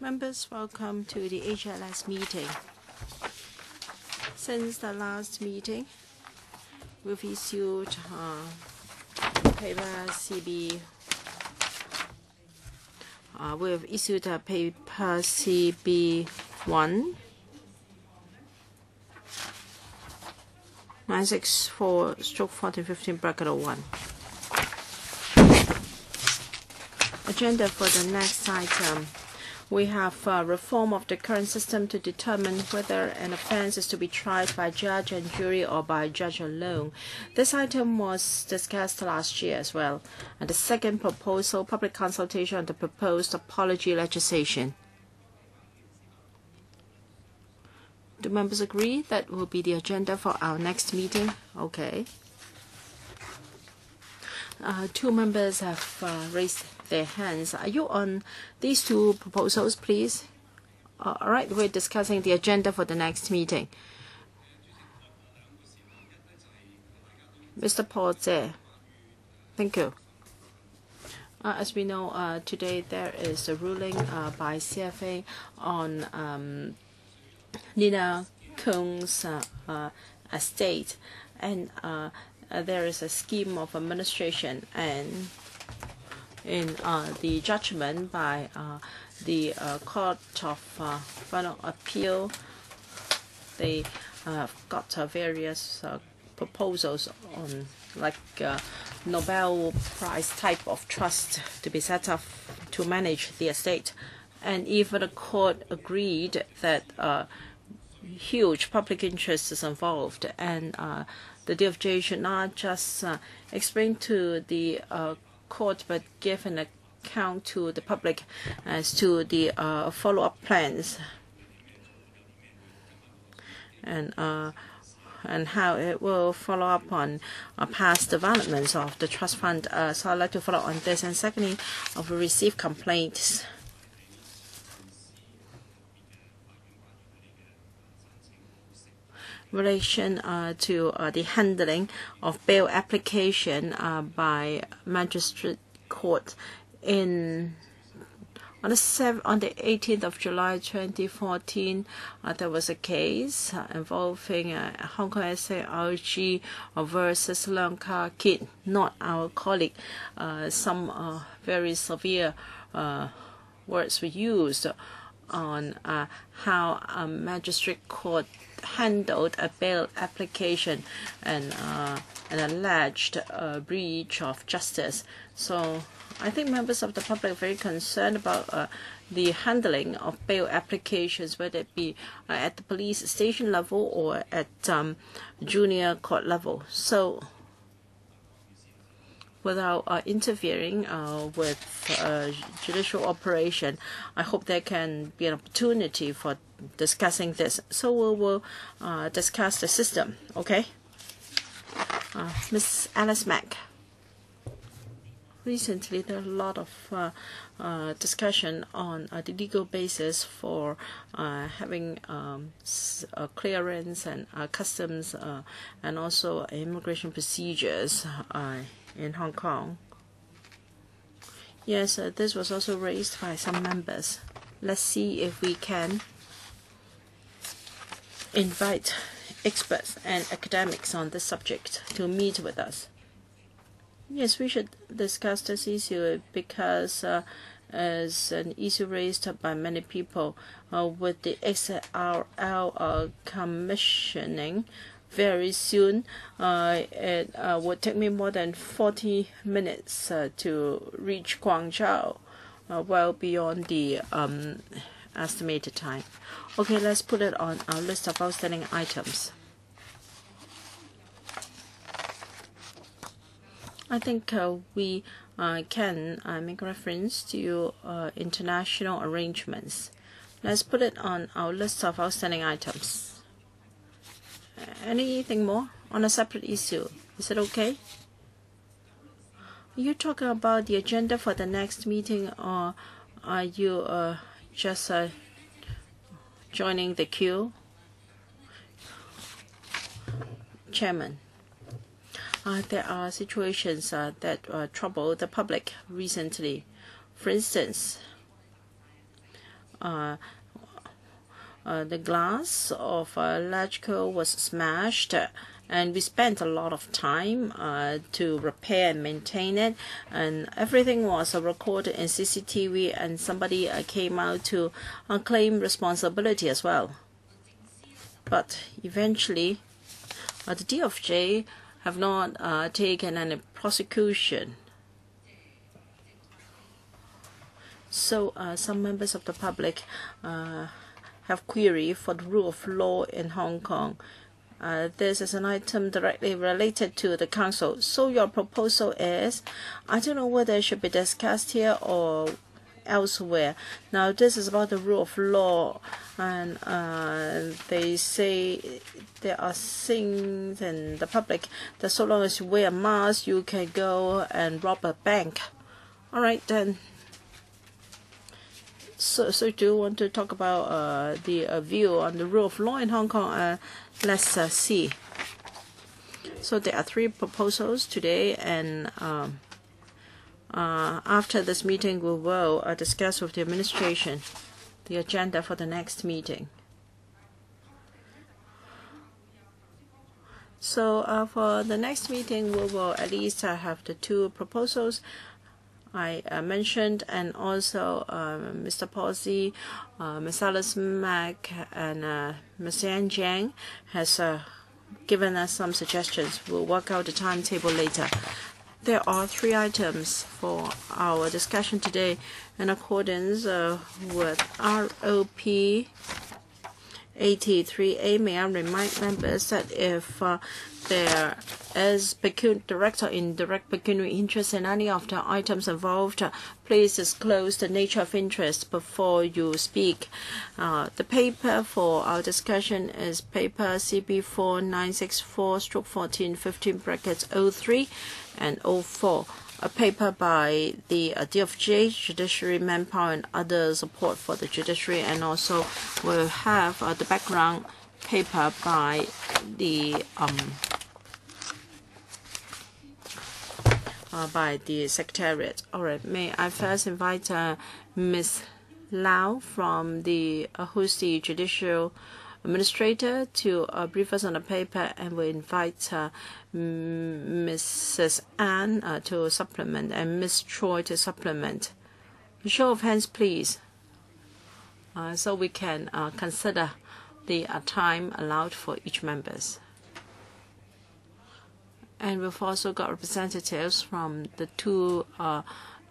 Members, welcome to the HLS meeting. Since the last meeting, we've issued paper CB. We've issued a paper CB1 964/1415/01. Agenda for the next item. We have reform of the current system to determine whether an offence is to be tried by judge and jury or by judge alone. This item was discussed last year as well. And the second proposal, public consultation on the proposed apology legislation. Do members agree that will be the agenda for our next meeting? Okay. Two members have raised their hands. Are you on these two proposals, please? All right, we're discussing the agenda for the next meeting. Mr. Paul Tse. Thank you. As we know, today there is a ruling by CFA on Nina Kung's estate, and there is a scheme of administration, and in the judgment by the Court of Final Appeal, they got various proposals on like Nobel Prize type of trust to be set up to manage the estate. And even the court agreed that huge public interest is involved, and the DFJ should not just explain to the court but give an account to the public as to the follow-up plans and how it will follow up on past developments of the trust fund. So I'd like to follow on this. And secondly, we received complaints in relation to the handling of bail application by magistrate court on the 18th of July 2014. There was a case involving Hong Kong SARG versus Leung Kit, not our colleague. Some very severe words were used on how a magistrate court handled a bail application and an alleged breach of justice. So I think members of the public are very concerned about the handling of bail applications, whether it be at the police station level or at junior court level. So without interfering with judicial operation, I hope there can be an opportunity for discussing this. So we will discuss the system, okay? Ms. Alice Mack. Recently, there are a lot of discussion on the legal basis for having clearance and customs and also immigration procedures in Hong Kong. Yes, this was also raised by some members. Let's see if we can invite experts and academics on this subject to meet with us. Yes, we should discuss this issue because as an issue raised by many people with the XRL commissioning very soon. It would take me more than 40 minutes to reach Guangzhou, well beyond the estimated time. Okay, let's put it on our list of outstanding items. I think we can make reference to international arrangements. Let's put it on our list of outstanding items. Anything more on a separate issue? Is it okay? Are you talking about the agenda for the next meeting, or are you just joining the queue? Chairman. There are situations that trouble the public recently. For instance, the glass of LegCo was smashed, and we spent a lot of time to repair and maintain it, and everything was recorded in CCTV, and somebody came out to claim responsibility as well. But eventually, the DOJ have not taken any prosecution. So some members of the public have query for the rule of law in Hong Kong. This is an item directly related to the Council. So your proposal is, I don't know whether it should be discussed here or elsewhere. Now this is about the rule of law, and they say there are things in the public that so long as you wear a mask, you can go and rob a bank. All right then. So do you want to talk about the view on the rule of law in Hong Kong? Let's see. So there are 3 proposals today, and after this meeting, we will discuss with the administration the agenda for the next meeting. So for the next meeting, we will at least have the 2 proposals I mentioned, and also Mr. Posey, Ms. Alice Mack, and Ms. Yan Jiang has given us some suggestions. We'll work out the timetable later. There are 3 items for our discussion today in accordance with ROP 83A. May I remind members that if there is direct or indirect pecuniary interest in any of the items involved, please disclose the nature of interest before you speak. The paper for our discussion is paper CB4964/1415 (03) and 04. A paper by the DOJ, Judiciary, Manpower, and other support for the Judiciary, and also we'll have the background paper by the Secretariat. All right, may I first invite Ms. Lau from who's the Judicial Administrator to brief us on the paper, and we'll invite Mrs. Ann to supplement, and Ms. Choi to supplement. A show of hands, please, so we can consider the time allowed for each members. And we've also got representatives from the 2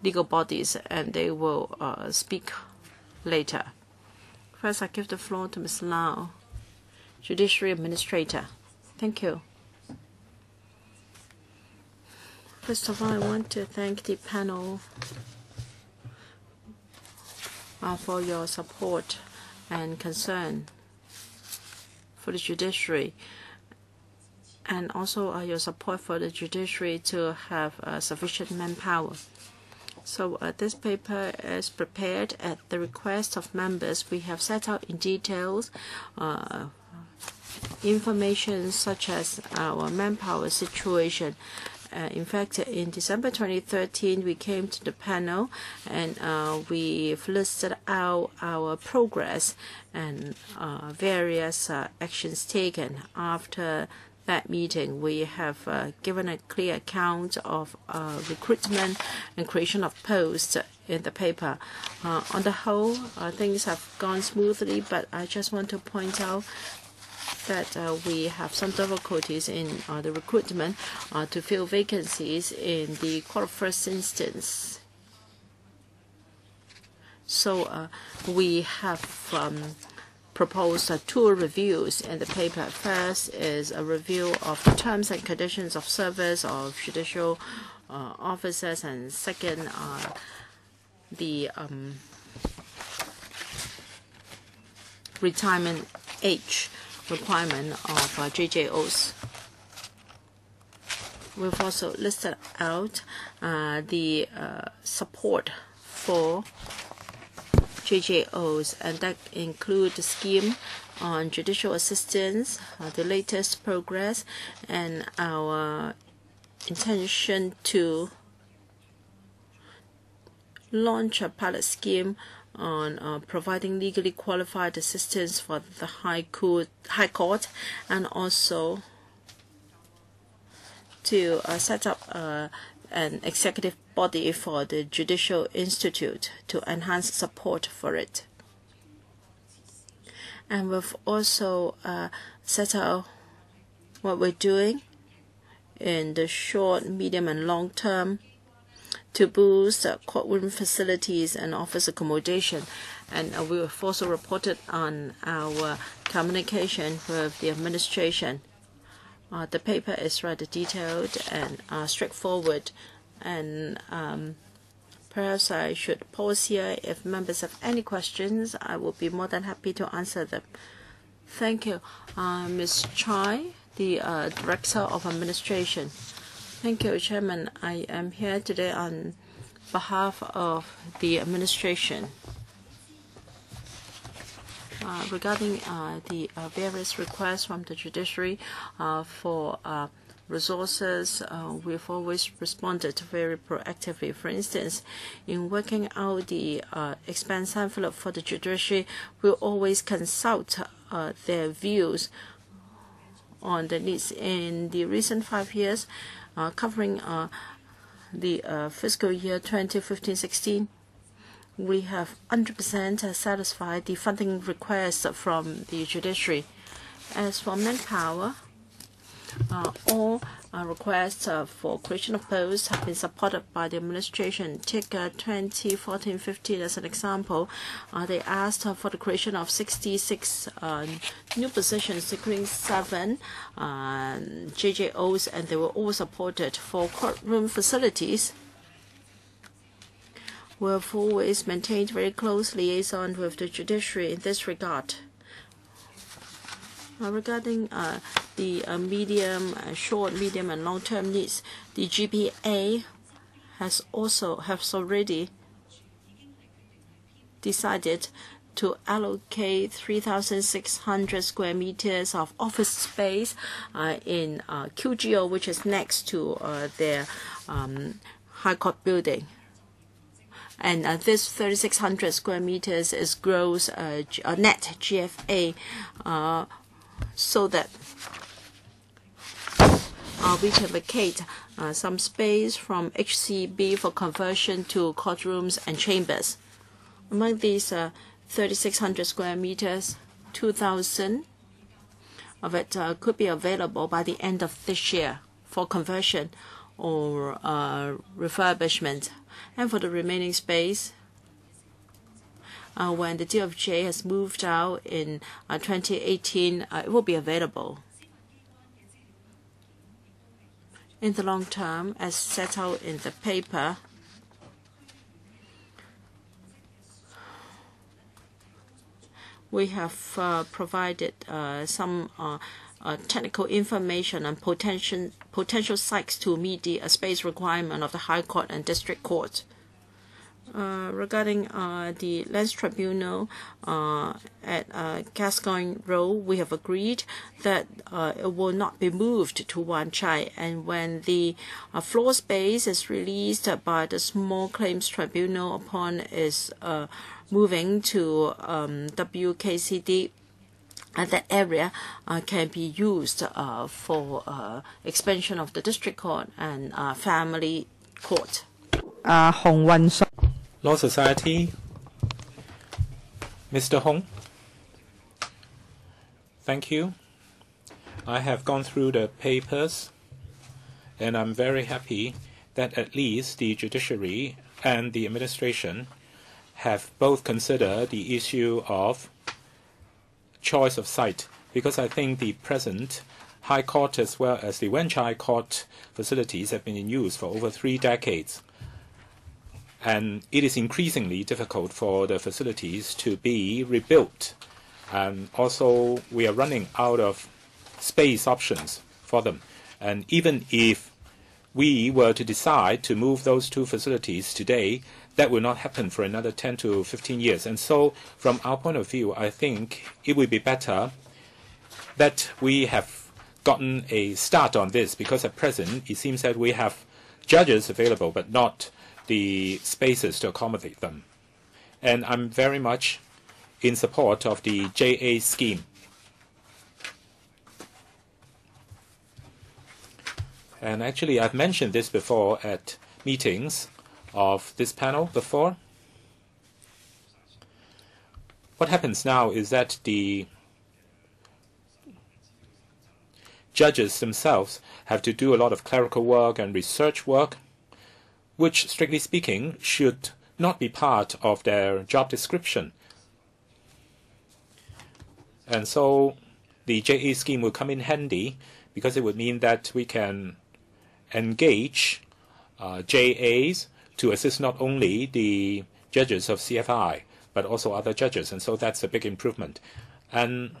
legal bodies, and they will speak later. First, I give the floor to Ms. Lau, Judiciary Administrator. Thank you. First of all, I want to thank the panel for your support and concern for the Judiciary, and also your support for the Judiciary to have sufficient manpower. So this paper is prepared at the request of members. We have set out in details information such as our manpower situation. In fact, in December 2013, we came to the panel, and we've listed out our progress and various actions taken. After that meeting, we have given a clear account of recruitment and creation of posts in the paper. On the whole, things have gone smoothly, but I just want to point out that we have some difficulties in the recruitment to fill vacancies in the court of first instance. So we have proposed 2 reviews in the paper. First is a review of the terms and conditions of service of judicial officers, and second, the retirement age requirement of JJOs. We've also listed out the support for JJOs, and that include the scheme on judicial assistance, the latest progress, and our intention to launch a pilot scheme on providing legally qualified assistance for the High Court, and also to set up an executive body for the Judicial Institute to enhance support for it. And we've also set out what we're doing in the short, medium, and long term to boost courtroom facilities and office accommodation. And we have also reported on our communication with the administration. The paper is rather detailed and straightforward, and perhaps I should pause here. If members have any questions, I will be more than happy to answer them. Thank you. Ms. Chai, the Director of Administration. Thank you, Chairman. I am here today on behalf of the administration. Regarding the various requests from the Judiciary for resources, we've always responded very proactively. For instance, in working out the expense envelope for the Judiciary, we always consult their views on the needs. In the recent 5 years, covering the fiscal year 2015-16, we have 100% satisfied the funding requests from the Judiciary. As for manpower, all requests for creation of posts have been supported by the administration. Take 2014-15 as an example. They asked for the creation of 66 new positions, including 7 JJOs, and they were all supported. For courtroom facilities, we have always maintained very close liaison with the Judiciary in this regard. Regarding the short, medium, and long-term needs, the GPA has already decided to allocate 3,600 square meters of office space in QGO, which is next to their High Court building. And this 3,600 square meters is gross net GFA, so that we can vacate some space from HCB for conversion to courtrooms and chambers. Among these 3,600 square meters, 2,000 of it could be available by the end of this year for conversion or refurbishment. And for the remaining space, when the DOJ has moved out in 2018, it will be available. In the long term, as set out in the paper, we have provided some technical information on potential sites to meet the space requirement of the High Court and District Court. Regarding the Lands Tribunal at Gascoigne Road, we have agreed that it will not be moved to Wan Chai, and when the floor space is released by the Small Claims Tribunal upon its moving to WKCD, that area can be used for expansion of the District Court and Family Court. Law Society, Mr. Hong. Thank you. I have gone through the papers, and I'm very happy that at least the Judiciary and the administration have both considered the issue of choice of site, because I think the present High Court as well as the Wan Chai Court facilities have been in use for over 3 decades. And it is increasingly difficult for the facilities to be rebuilt. And also, we are running out of space options for them. And even if we were to decide to move those 2 facilities today, that will not happen for another 10 to 15 years. And so, from our point of view, I think it would be better that we have gotten a start on this, because at present, it seems that we have judges available, but not the spaces to accommodate them. and I'm very much in support of the JA scheme. And actually, I've mentioned this before at meetings of this panel before. What happens now is that the judges themselves have to do a lot of clerical work and research work, which, strictly speaking, should not be part of their job description. And so the JA scheme will come in handy because it would mean that we can engage JAs to assist not only the judges of CFI, but also other judges. And so that's a big improvement. And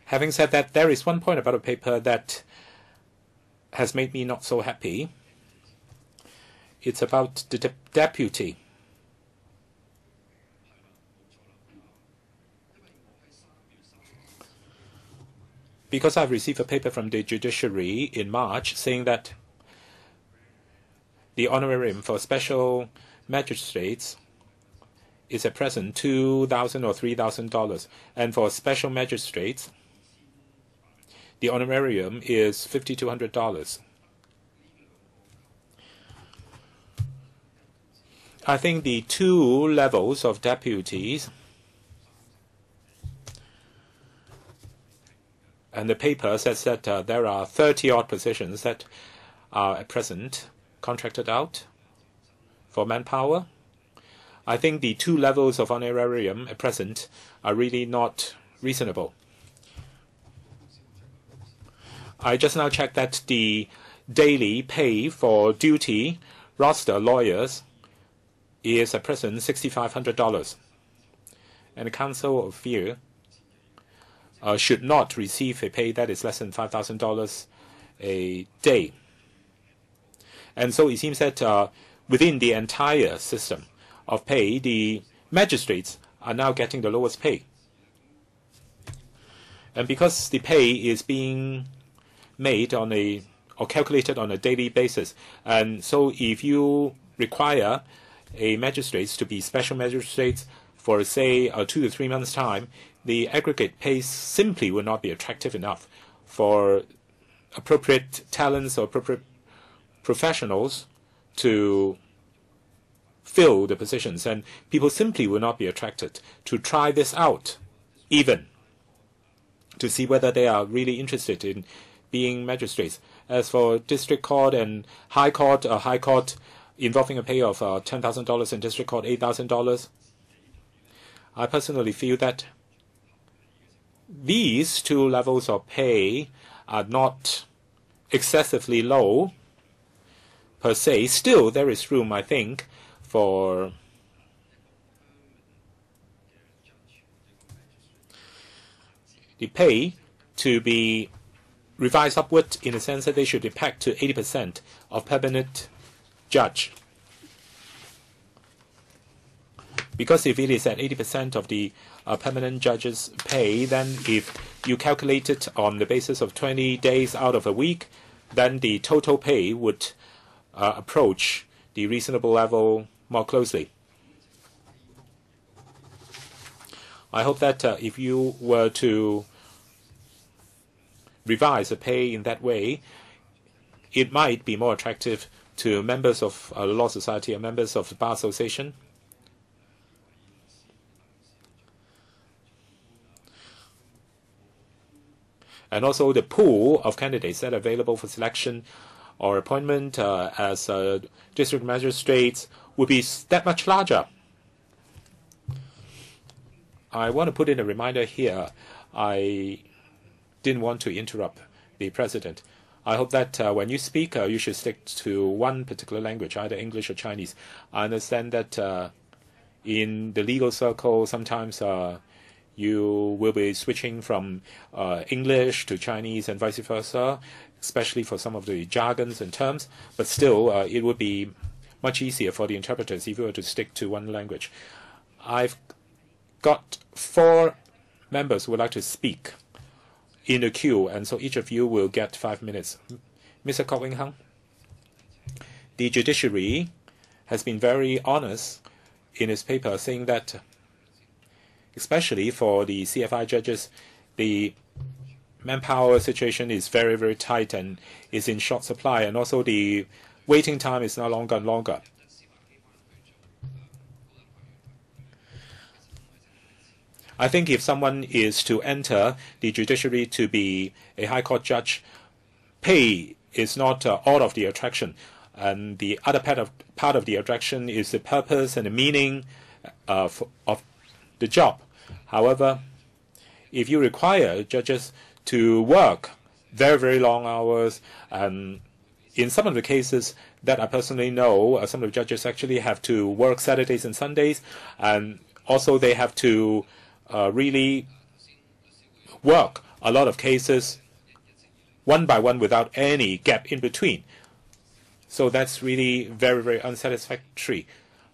having said that, there is one point about a paper that has made me not so happy. It's about the deputy. Because I've received a paper from the Judiciary in March saying that the honorarium for special magistrates is at present $2,000 or $3,000, and for special magistrates, the honorarium is $5,200. I think the two levels of deputies, and the paper says that there are 30-odd positions that are at present contracted out for Manpower. I think the two levels of honorarium at present are really not reasonable. I just now checked that the daily pay for duty roster lawyers is at present $6,500. And the Council of Fear should not receive a pay that is less than $5,000 a day. And so it seems that within the entire system of pay, the magistrates are now getting the lowest pay. And because the pay is being made on or calculated on a daily basis, and so if you require a magistrate to be special magistrates for, say, 2 to 3 months' time, the aggregate pay simply will not be attractive enough for appropriate talents or appropriate professionals to fill the positions, and people simply will not be attracted to try this out, even to see whether they are really interested in being magistrates. As for district court and high court involving a pay of $10,000 and district court $8,000, I personally feel that these two levels of pay are not excessively low per se. Still, there is room, I think, for the pay to be revised upward in the sense that they should be pegged to 80% of permanent judge. Because if it is at 80% of the permanent judge's pay, then if you calculate it on the basis of 20 days out of a week, then the total pay would approach the reasonable level more closely. I hope that if you were to revise the pay in that way, it might be more attractive to members of the Law Society and members of the Bar Association. And also the pool of candidates that are available for selection or appointment as district magistrates would be that much larger. I want to put in a reminder here. I didn't want to interrupt the president. I hope that when you speak, you should stick to one particular language, either English or Chinese. I understand that in the legal circle, sometimes you will be switching from English to Chinese and vice versa, especially for some of the jargons and terms. But still, it would be much easier for the interpreters if you were to stick to one language. I've got 4 members who would like to speak in the queue, and so each of you will get 5 minutes. Mr. Kok Wing Hung, the Judiciary has been very honest in his paper saying that, especially for the CFI judges, the manpower situation is very, very tight and is in short supply, and also the waiting time is now longer and longer. I think if someone is to enter the judiciary to be a High Court judge, pay is not all of the attraction. And the other part of the attraction is the purpose and the meaning of the job. However, if you require judges to work very, very long hours, and in some of the cases that I personally know, some of the judges actually have to work Saturdays and Sundays, and also they have to really work a lot of cases one by one without any gap in between. So that's really very, very unsatisfactory.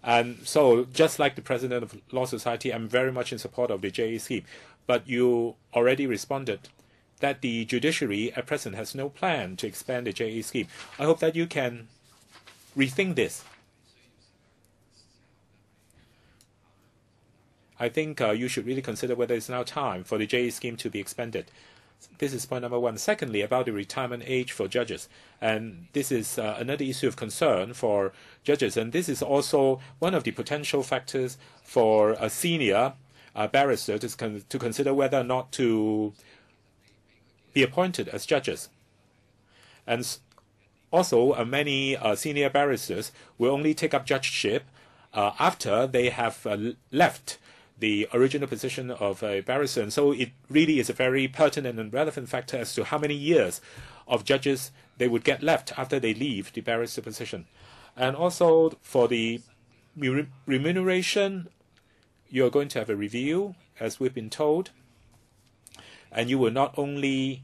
And so just like the president of Law Society, I'm very much in support of the JA scheme. But you already responded that the judiciary at present has no plan to expand the JA scheme. I hope that you can rethink this. I think you should really consider whether it's now time for the JA scheme to be expanded. This is point number one. Secondly, about the retirement age for judges. And this is another issue of concern for judges. And this is also one of the potential factors for a senior barrister to consider whether or not to be appointed as judges. And also, many senior barristers will only take up judgeship after they have left the original position of a barrister. And so it really is a very pertinent and relevant factor as to how many years of judges they would get left after they leave the barrister position. And also for the remuneration, you're going to have a review, as we've been told. And you will not only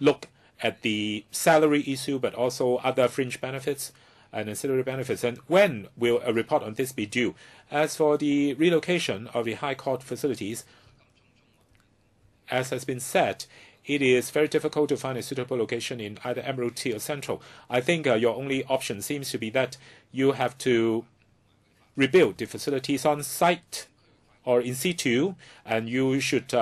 look at the salary issue, but also other fringe benefits and ancillary benefits. And when will a report on this be due? As for the relocation of the High Court facilities, as has been said, it is very difficult to find a suitable location in either Admiralty or Central. I think your only option seems to be that you have to rebuild the facilities on site or in situ, and you should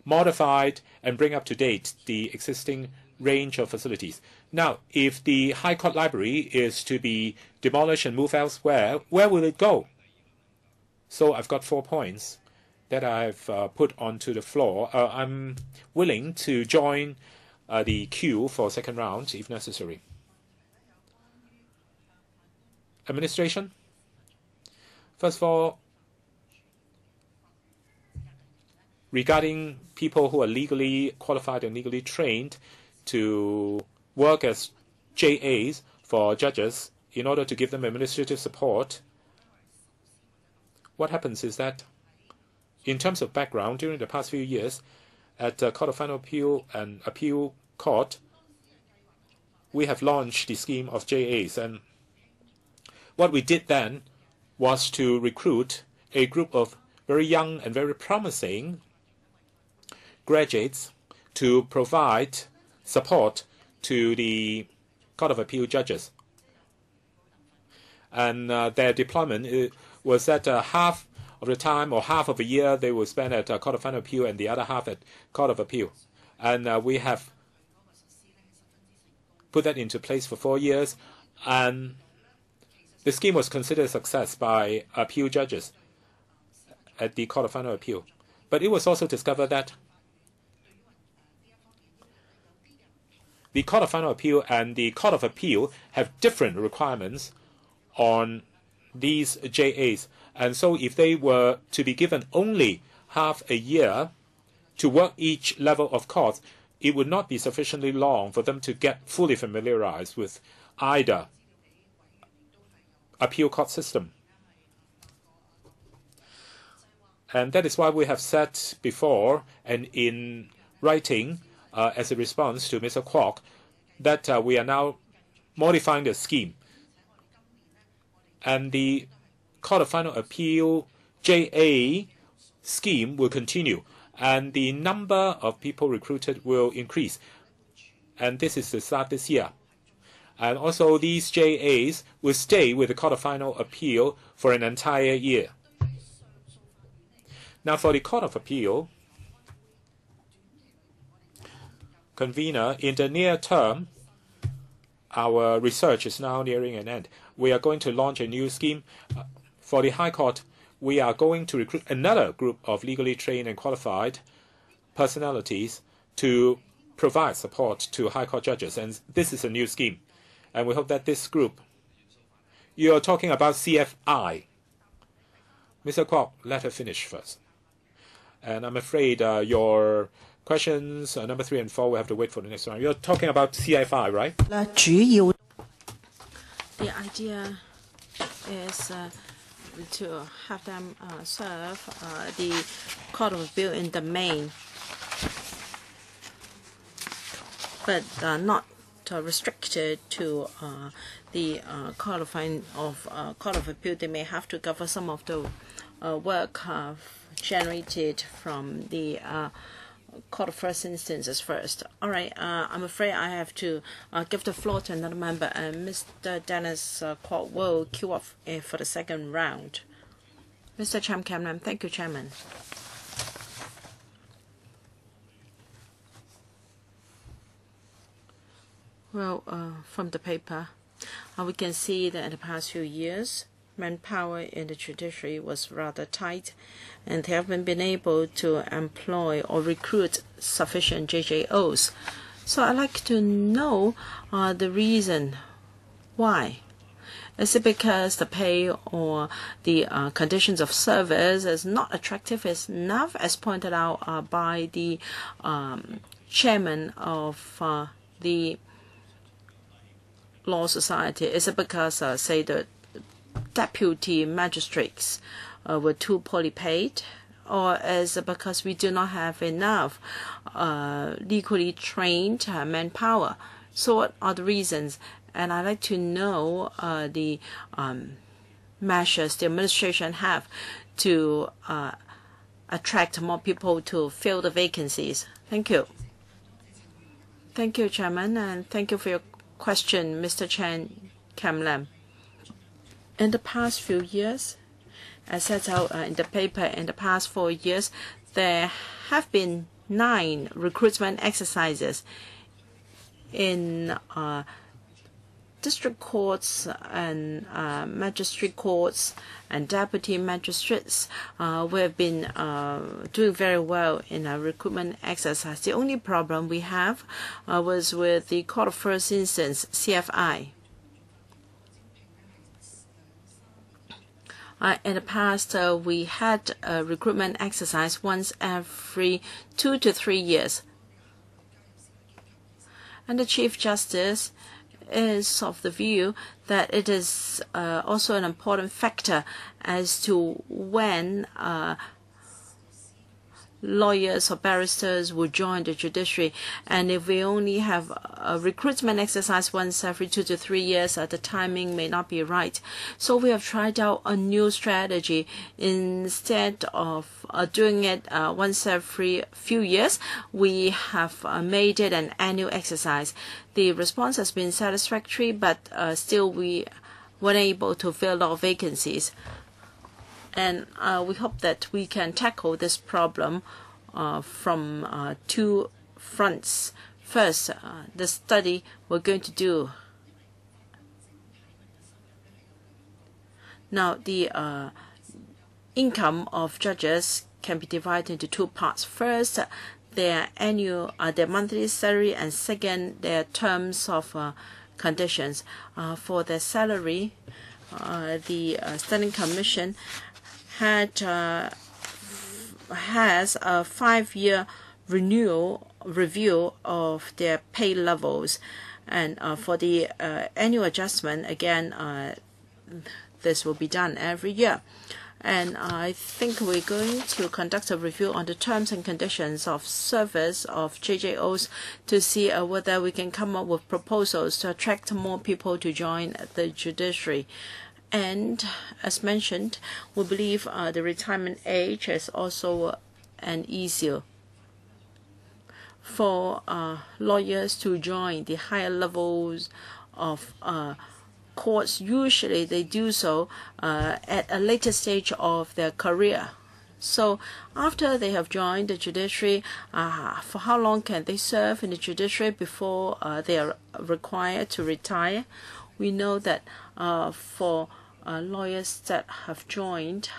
modify and bring up to date the existing range of facilities. Now, if the High Court Library is to be demolished and moved elsewhere, where will it go? So I've got 4 points that I've put onto the floor. I'm willing to join the queue for second round if necessary. Administration? First of all, regarding people who are legally qualified and legally trained to work as JAs for judges in order to give them administrative support, what happens is that in terms of background, during the past few years, at the Court of Final Appeal and Appeal Court, we have launched the scheme of JAs. And what we did then was to recruit a group of very young and very promising graduates to provide support to the Court of Appeal judges. And their deployment was that half of the time or half of a year they will spend at Court of Final Appeal and the other half at Court of Appeal. And we have put that into place for 4 years. And the scheme was considered a success by appeal judges at the Court of Final Appeal. But it was also discovered that the Court of Final Appeal and the Court of Appeal have different requirements on these JAs. And so if they were to be given only half a year to work each level of courts, it would not be sufficiently long for them to get fully familiarized with either appeal court system. And that is why we have said before and in writing as a response to Mr. Kwok that we are now modifying the scheme. And the Court of Final Appeal JA scheme will continue. And the number of people recruited will increase. And this is to start this year. And also, these JAs will stay with the Court of Final Appeal for an entire year. Now, for the Court of Appeal, convener, in the near term, our research is now nearing an end. We are going to launch a new scheme. For the High Court, we are going to recruit another group of legally trained and qualified personalities to provide support to High Court judges. And this is a new scheme. And we hope that this group, you are talking about CFI. Mr. Kwok, let her finish first. And I'm afraid your questions number 3 and 4, we have to wait for the next round. You're talking about CFI, right? The idea is to have them serve the Court of Appeal in the main, but not restricted to the Court of Appeal. They may have to cover some of the work generated from the Court of First Instances first. All right, I'm afraid I have to give the floor to another member, and Mr. Dennis Kwok will queue up for the second round. Mr. Cham Kamlam, thank you, Chairman. Well, from the paper, we can see that in the past few years, manpower in the judiciary was rather tight, and they haven't been able to employ or recruit sufficient JJOs. So I'd like to know the reason why. Is it because the pay or the conditions of service is not attractive enough, as pointed out by the chairman of the Law Society? Is it because, say, the deputy magistrates were too poorly paid? Or is it because we do not have enough legally trained manpower? So what are the reasons? And I'd like to know the measures the administration have to attract more people to fill the vacancies. Thank you. Thank you, Chairman, and thank you for your question, Mr. Chan Kamlam. In the past few years, as set out in the paper, in the past 4 years, there have been 9 recruitment exercises in district courts and magistrate courts and deputy magistrates. We have been doing very well in our recruitment exercise. The only problem we have was with the Court of First Instance, CFI. In the past, we had a recruitment exercise once every 2 to 3 years. And the Chief Justice is of the view that it is also an important factor as to when lawyers or barristers will join the judiciary. And if we only have a recruitment exercise once every 2 to 3 years, the timing may not be right. So we have tried out a new strategy. Instead of doing it once every few years, we have made it an annual exercise. The response has been satisfactory, but still we weren't able to fill our vacancies. And we hope that we can tackle this problem from 2 fronts. First, the study we're going to do. Now, the income of judges can be divided into 2 parts. First, their monthly salary, and second, their terms of conditions. For their salary, the Standing Commission has a 5-year review of their pay levels, and for the annual adjustment, again, this will be done every year. And I think we're going to conduct a review on the terms and conditions of service of JJOs to see whether we can come up with proposals to attract more people to join the judiciary. And as mentioned, we believe the retirement age is also an issue for lawyers to join the higher levels of courts, usually they do so at a later stage of their career. So after they have joined the judiciary, for how long can they serve in the judiciary before they are required to retire? We know that for lawyers that have joined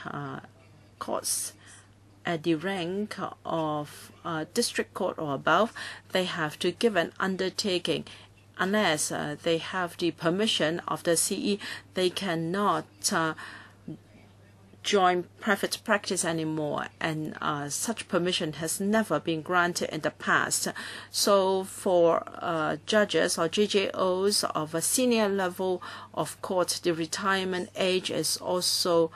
courts at the rank of district court or above, they have to give an undertaking. Unless they have the permission of the CE, they cannot join private practice anymore, and such permission has never been granted in the past. So for judges or JJOs of a senior level of court, the retirement age is also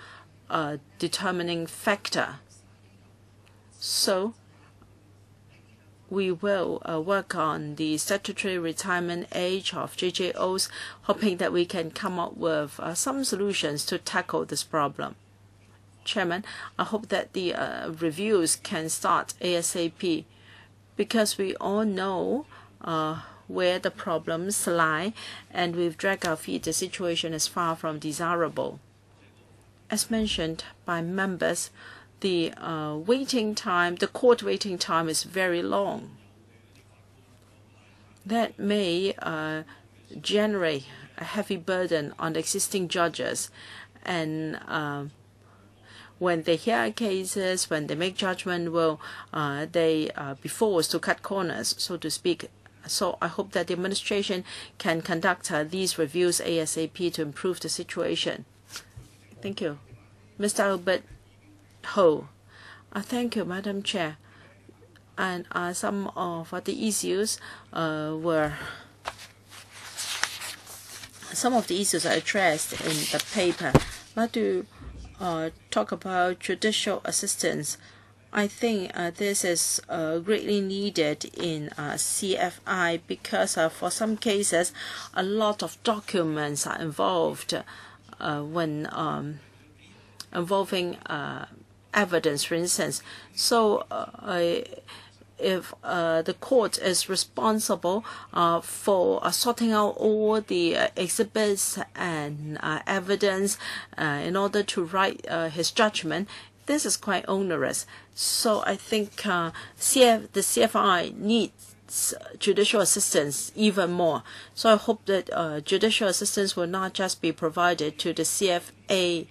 a determining factor. So we will work on the statutory retirement age of JJOs, hoping that we can come up with some solutions to tackle this problem. Chairman, I hope that the reviews can start ASAP, because we all know where the problems lie, and we've dragged our feet. The situation is far from desirable. As mentioned by members, the waiting time, the court waiting time is very long. That may generate a heavy burden on existing judges, and when they hear cases, when they make judgment, will they be forced to cut corners, so to speak. So I hope that the administration can conduct these reviews ASAP to improve the situation. Thank you. Mr. Albert Ho. Thank you, Madam Chair. And some of the issues are addressed in the paper. I'd like to talk about judicial assistance. I think this is greatly needed in CFI, because for some cases a lot of documents are involved when involving evidence, for instance. So if the court is responsible for sorting out all the exhibits and evidence in order to write his judgment, this is quite onerous. So I think the CFI needs judicial assistance even more. So I hope that judicial assistance will not just be provided to the CFA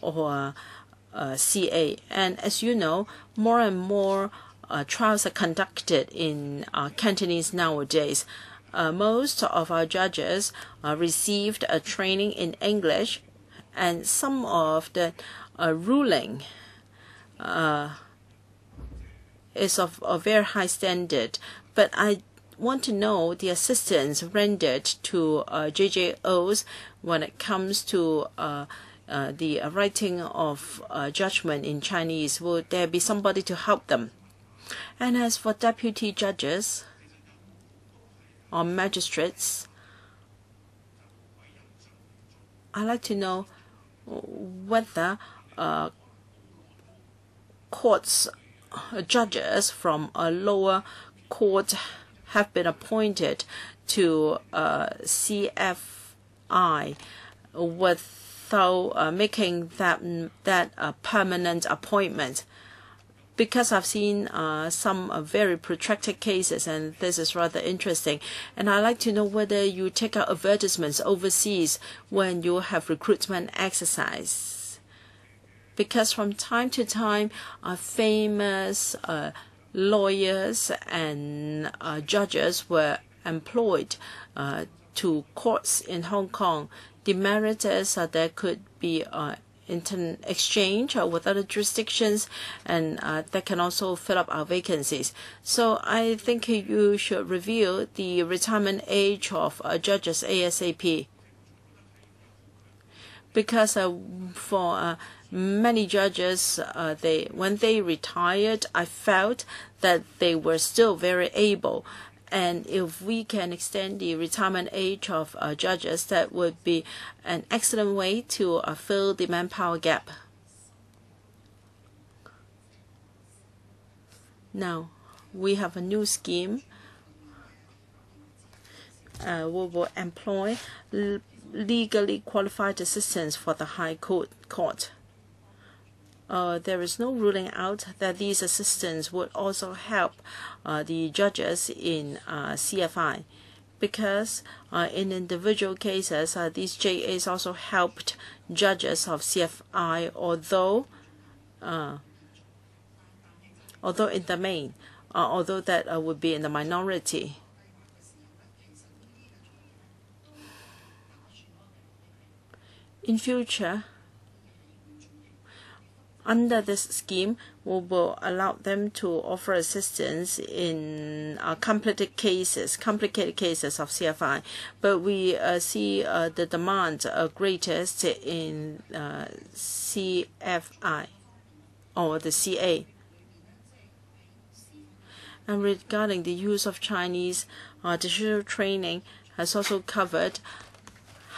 or CA. And as you know, more and more trials are conducted in Cantonese nowadays. Most of our judges received a training in English, and some of the ruling is of a very high standard. But I want to know the assistance rendered to JJOs when it comes to the writing of judgment in Chinese. Will there be somebody to help them? And as for deputy judges or magistrates, I'd like to know whether courts judges from a lower court have been appointed to CFI without making that a permanent appointment. Because I've seen some very protracted cases, and this is rather interesting. And I'd like to know whether you take out advertisements overseas when you have recruitment exercise. Because from time to time, famous lawyers and judges were employed to courts in Hong Kong. The merit is there could be exchange with other jurisdictions, and that can also fill up our vacancies. So I think you should review the retirement age of judges ASAP, because for many judges, when they retired, I felt that they were still very able. And if we can extend the retirement age of judges, that would be an excellent way to fill the manpower gap. Now, we have a new scheme we will employ legally qualified assistants for the High Court. There is no ruling out that these assistants would also help the judges in CFI, because in individual cases, these JAs also helped judges of CFI, although in the main, although that would be in the minority. In future, under this scheme, we will allow them to offer assistance in complicated cases of CFI, but we see the demand greatest in CFI or the CA. And regarding the use of Chinese, digital training has also covered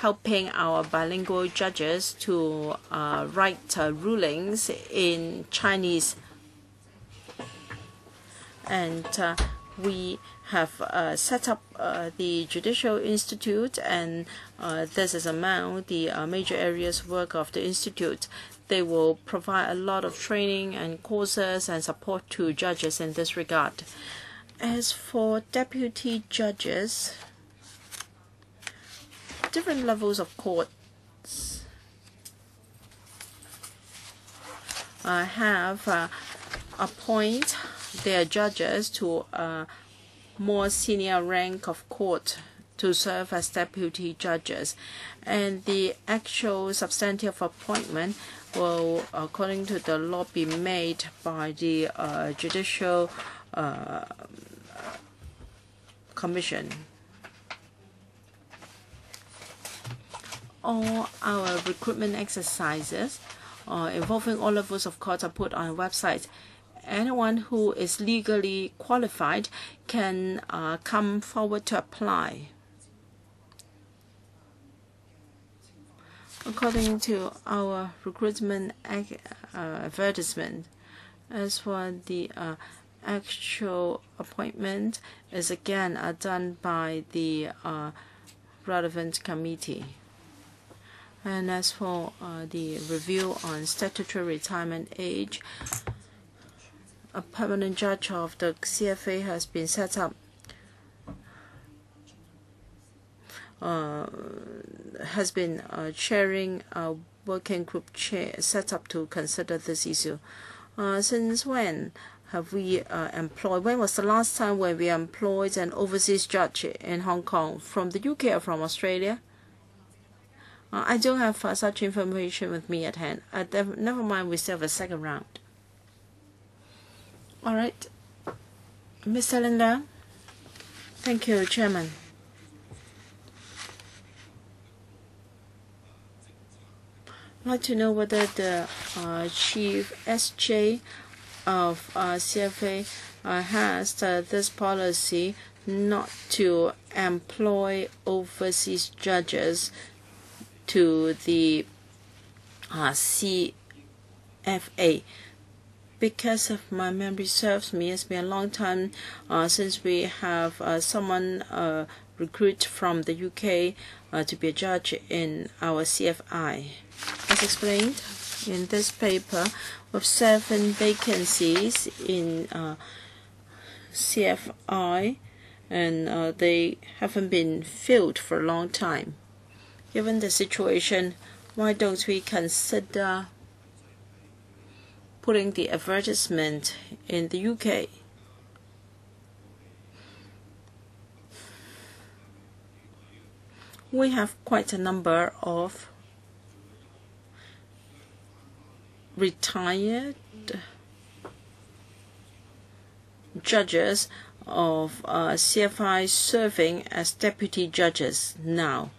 helping our bilingual judges to write rulings in Chinese. And we have set up the Judicial Institute, and this is among the major areas work of the Institute. They will provide a lot of training and courses and support to judges in this regard. As for deputy judges, different levels of courts have appoint their judges to a more senior rank of court to serve as deputy judges, and the actual substantive appointment will, according to the law, be made by the Judicial Commission. All our recruitment exercises involving all levels of courts are put on a website. Anyone who is legally qualified can come forward to apply. According to our recruitment advertisement, as for the actual appointment is again done by the relevant committee. And as for the review on statutory retirement age, a permanent judge of the CFA has been set up, chairing a working group set up to consider this issue. Since when have we employed? When was the last time when we employed an overseas judge in Hong Kong, from the UK or from Australia? I don't have such information with me at hand. Never mind, we still have a second round. All right. Mr. Linda. Thank you, Chairman. I'd like to know whether the Chief SJ of CFA has this policy not to employ overseas judges to the CFA. Because if my memory serves me, it's been a long time since we have someone recruit from the UK to be a judge in our CFI. As explained in this paper, with 7 vacancies in CFI, and they haven't been filled for a long time. Given the situation, why don't we consider putting the advertisement in the UK? We have quite a number of retired judges of CFI serving as deputy judges now.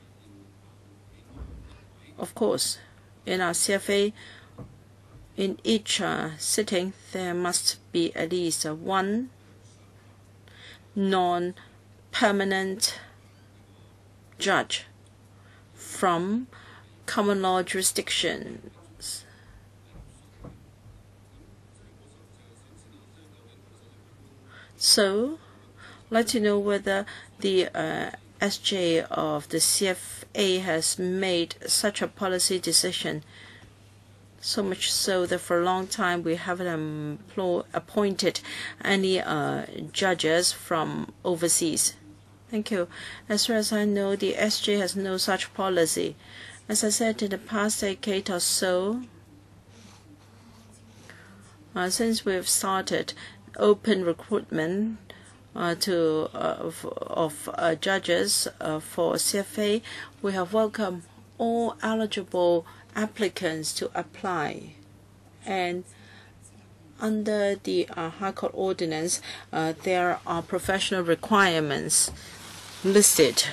Of course, in our CFA, in each sitting, there must be at least one non-permanent judge from common law jurisdictions. So, I'd like to know whether the SJ of the CFA has made such a policy decision. So much so that for a long time we haven't appointed any judges from overseas. Thank you. As far as I know, the SJ has no such policy. As I said, in the past decade or so, since we've started open recruitment of judges for CFA, we have welcomed all eligible applicants to apply. And under the High Court Ordinance, there are professional requirements listed.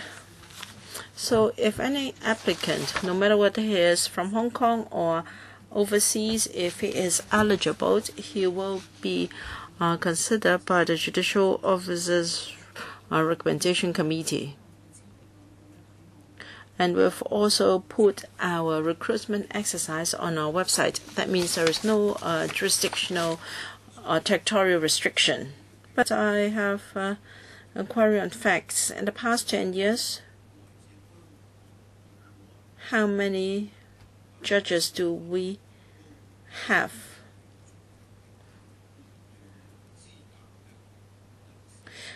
So if any applicant, no matter whether he is from Hong Kong or overseas, if he is eligible, he will be considered by the Judicial Officers Recommendation Committee. And we've also put our recruitment exercise on our website. That means there is no jurisdictional or territorial restriction. But I have a query on facts. In the past 10 years, how many judges do we have?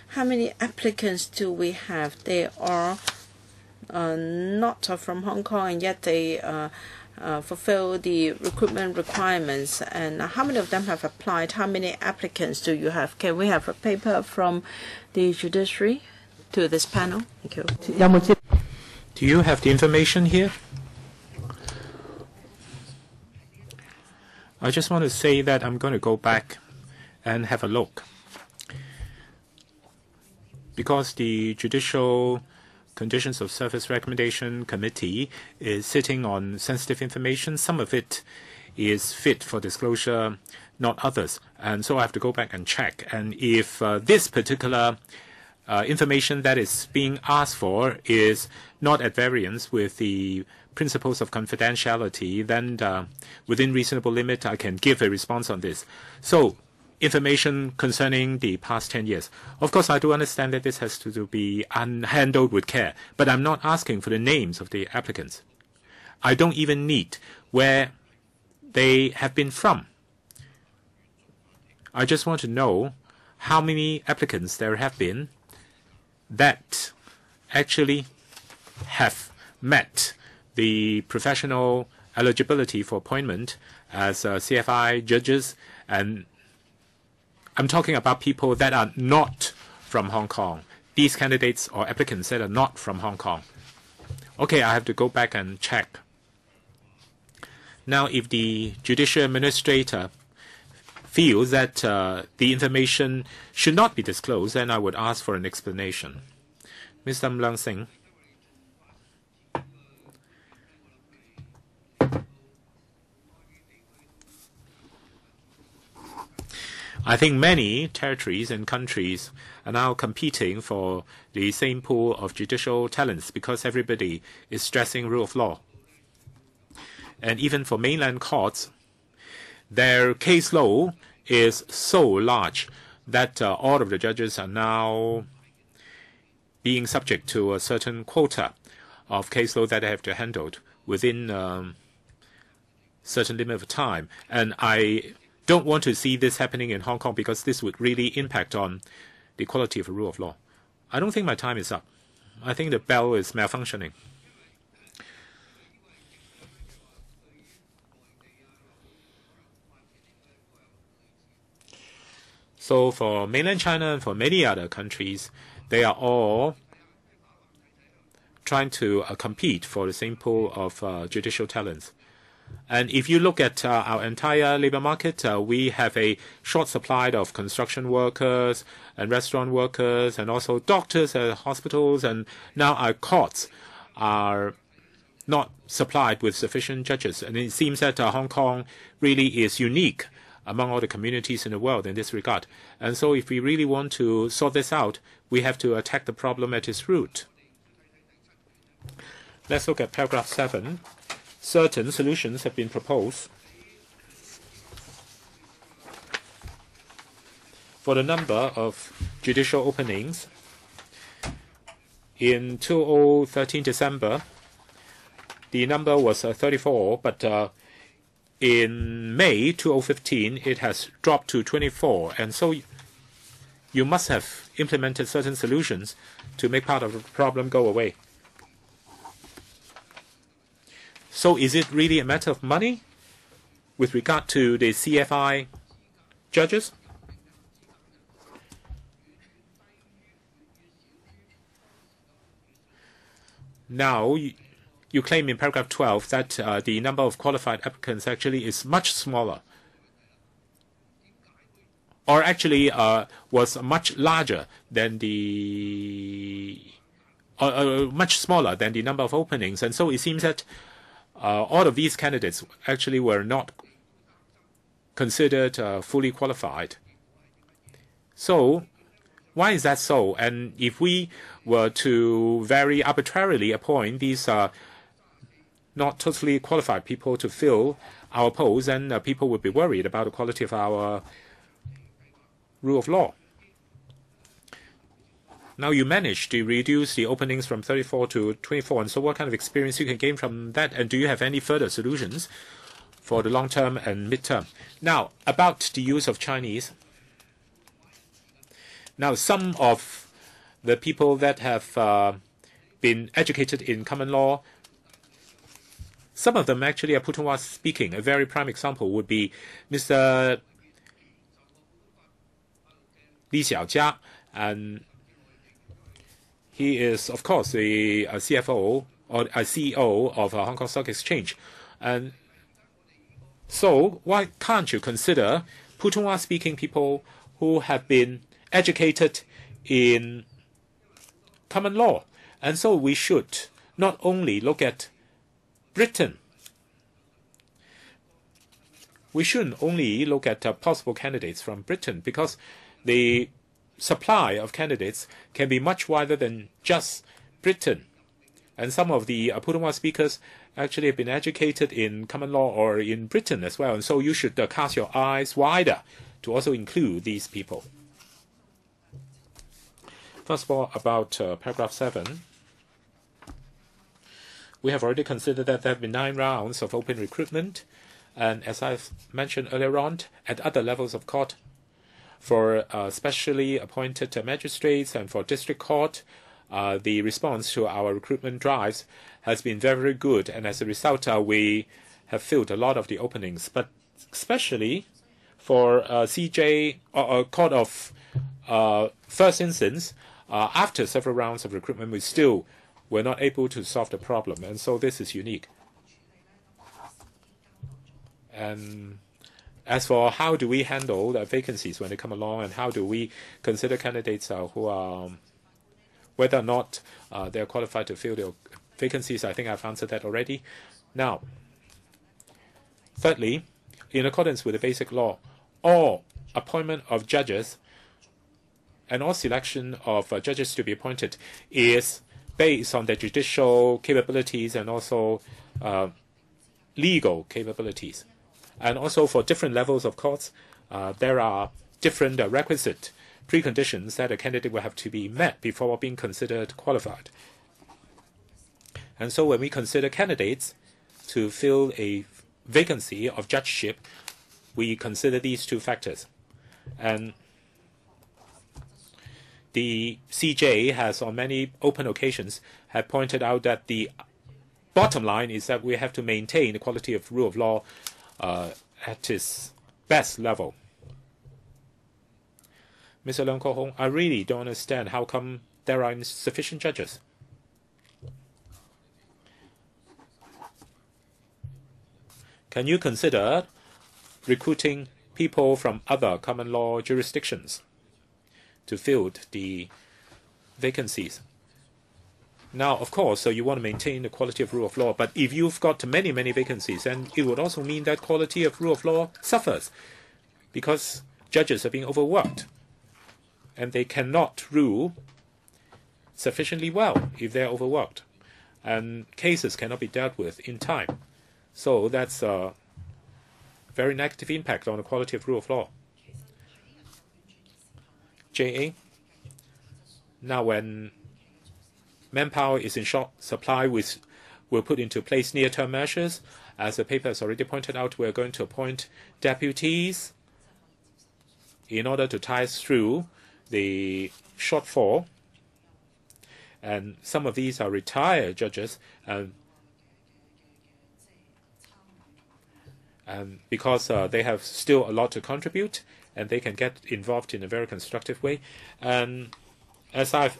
How many applicants do we have? They are not from Hong Kong, and yet they fulfill the recruitment requirements. And how many of them have applied? How many applicants do you have? Can we have a paper from the Judiciary to this panel? Thank you. Do you have the information here? I just want to say that I'm going to go back and have a look, because the Judicial Conditions of Service Recommendation Committee is sitting on sensitive information. Some of it is fit for disclosure, not others. And so I have to go back and check. And if this particular information that is being asked for is not at variance with the principles of confidentiality, then within reasonable limit, I can give a response on this. So information concerning the past 10 years. Of course, I do understand that this has to be handled with care, but I'm not asking for the names of the applicants. I don't even need where they have been from. I just want to know how many applicants there have been that actually have met the professional eligibility for appointment as CFI judges, and I'm talking about people that are not from Hong Kong. These candidates or applicants that are not from Hong Kong. Okay, I have to go back and check. Now, if the judicial administrator feels that the information should not be disclosed, then I would ask for an explanation. Mr. Mlang Singh. I think many territories and countries are now competing for the same pool of judicial talents because everybody is stressing rule of law. And even for mainland courts, their caseload is so large that all of the judges are now being subject to a certain quota of caseload that they have to handle within a certain limit of time. And I don't want to see this happening in Hong Kong because this would really impact on the quality of the rule of law. I don't think my time is up. I think the bell is malfunctioning. So for mainland China and for many other countries, they are all trying to compete for the same pool of judicial talents. And if you look at our entire labor market, we have a short supply of construction workers and restaurant workers and also doctors at hospitals. And now our courts are not supplied with sufficient judges. And it seems that Hong Kong really is unique among all the communities in the world in this regard. And so if we really want to sort this out, we have to attack the problem at its root. Let's look at paragraph 7. Certain solutions have been proposed for the number of judicial openings. In 2013 December, the number was 34, but in May 2015, it has dropped to 24. And so you must have implemented certain solutions to make part of the problem go away. So is it really a matter of money with regard to the CFI judges? Now, you claim in paragraph 12 that the number of qualified applicants actually is much smaller, or actually was much larger than much smaller than the number of openings. And so it seems that all of these candidates actually were not considered fully qualified. So why is that so? And if we were to very arbitrarily appoint these not totally qualified people to fill our posts, then people would be worried about the quality of our rule of law. Now you managed to reduce the openings from 34 to 24, and so what kind of experience you can gain from that? And do you have any further solutions for the long term and mid term? Now, about the use of Chinese. Now, some of the people that have been educated in common law, some of them actually are Putonghua speaking. A very prime example would be Mr. Li Xiaojia, and he is, of course, the CFO or a CEO of Hong Kong Stock Exchange. And so why can't you consider Putonghua speaking people who have been educated in common law? And so we should not only look at Britain. We shouldn't only look at possible candidates from Britain, because the supply of candidates can be much wider than just Britain. And some of the Putonghua speakers actually have been educated in common law or in Britain as well. And so you should cast your eyes wider to also include these people. First of all, about paragraph 7. We have already considered that there have been 9 rounds of open recruitment. And as I've mentioned earlier on, at other levels of court, for specially appointed magistrates and for district court, the response to our recruitment drives has been very, very good. And as a result, we have filled a lot of the openings. But especially for CJ, or Court of First Instance, after several rounds of recruitment, we still were not able to solve the problem. And so this is unique. And as for how do we handle the vacancies when they come along, and how do we consider candidates who are, whether or not they're qualified to fill their vacancies, I think I've answered that already. Now, thirdly, in accordance with the basic law, all appointment of judges and all selection of judges to be appointed is based on their judicial capabilities and also legal capabilities. And also for different levels of courts, there are different requisite preconditions that a candidate will have to be met before being considered qualified. And so when we consider candidates to fill a vacancy of judgeship, we consider these 2 factors. And the CJ has on many open occasions have pointed out that the bottom line is that we have to maintain the quality of rule of law at its best level. Mr. Leung Kok Hong, I really don't understand how come there are insufficient judges. Can you consider recruiting people from other common law jurisdictions to fill the vacancies? Now, of course, so you want to maintain the quality of rule of law, but if you've got many, many vacancies, then it would also mean that quality of rule of law suffers, because judges are being overworked, and they cannot rule sufficiently well if they're overworked, and cases cannot be dealt with in time. So that's a very negative impact on the quality of rule of law. JA, now when manpower is in short supply, we'll put into place near-term measures. As the paper has already pointed out, we're going to appoint deputies in order to tie through the shortfall. And some of these are retired judges, and because they have still a lot to contribute, and they can get involved in a very constructive way. And as I've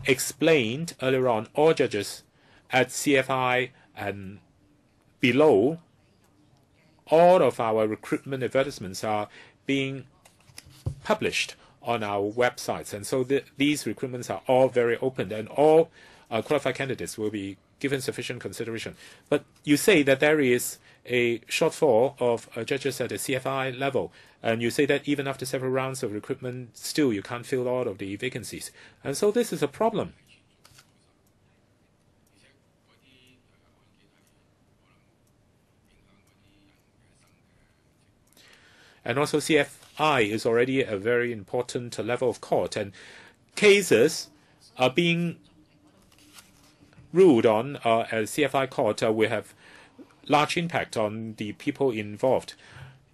explained earlier on, all judges at CFI and below, all of our recruitment advertisements are being published on our websites. And so these recruitments are all very open, and all qualified candidates will be given sufficient consideration. But you say that there is a shortfall of judges at the CFI level, and you say that even after several rounds of recruitment, still you can't fill all of the vacancies. And so this is a problem. And also CFI is already a very important level of court, and cases are being ruled on at CFI court will have large impact on the people involved.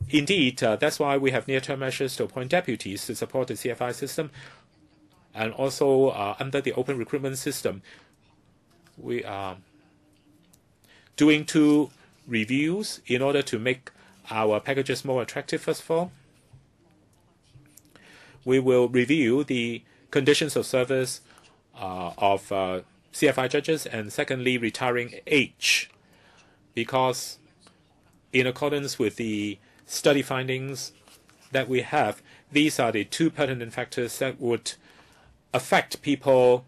Indeed, that's why we have near-term measures to appoint deputies to support the CFI system. And also under the open recruitment system, we are doing 2 reviews in order to make our packages more attractive. First of all, we will review the conditions of service of CFI judges, and secondly, retiring age, because in accordance with the study findings that we have, these are the 2 pertinent factors that would affect people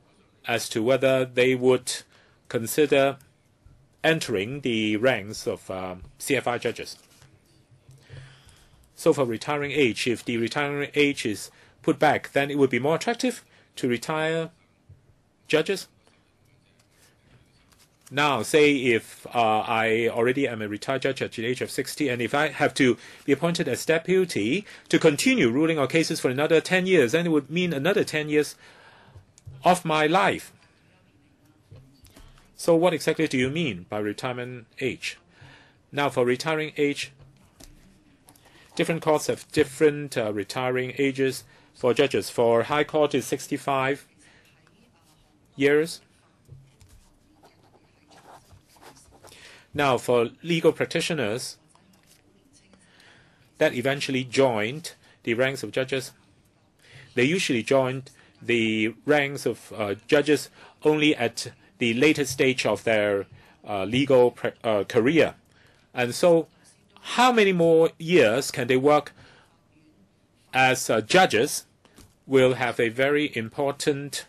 as to whether they would consider entering the ranks of CFI judges. So for retiring age, if the retiring age is put back, then it would be more attractive to retire judges. Now, say if I already am a retired judge at the age of 60, and if I have to be appointed as deputy to continue ruling on cases for another 10 years, then it would mean another 10 years of my life. So what exactly do you mean by retirement age? Now, for retiring age, different courts have different retiring ages for judges. For High Court, it's 65 years. Now, for legal practitioners that eventually joined the ranks of judges, they usually joined the ranks of judges only at the later stage of their legal career. And so how many more years can they work as judges will have a very important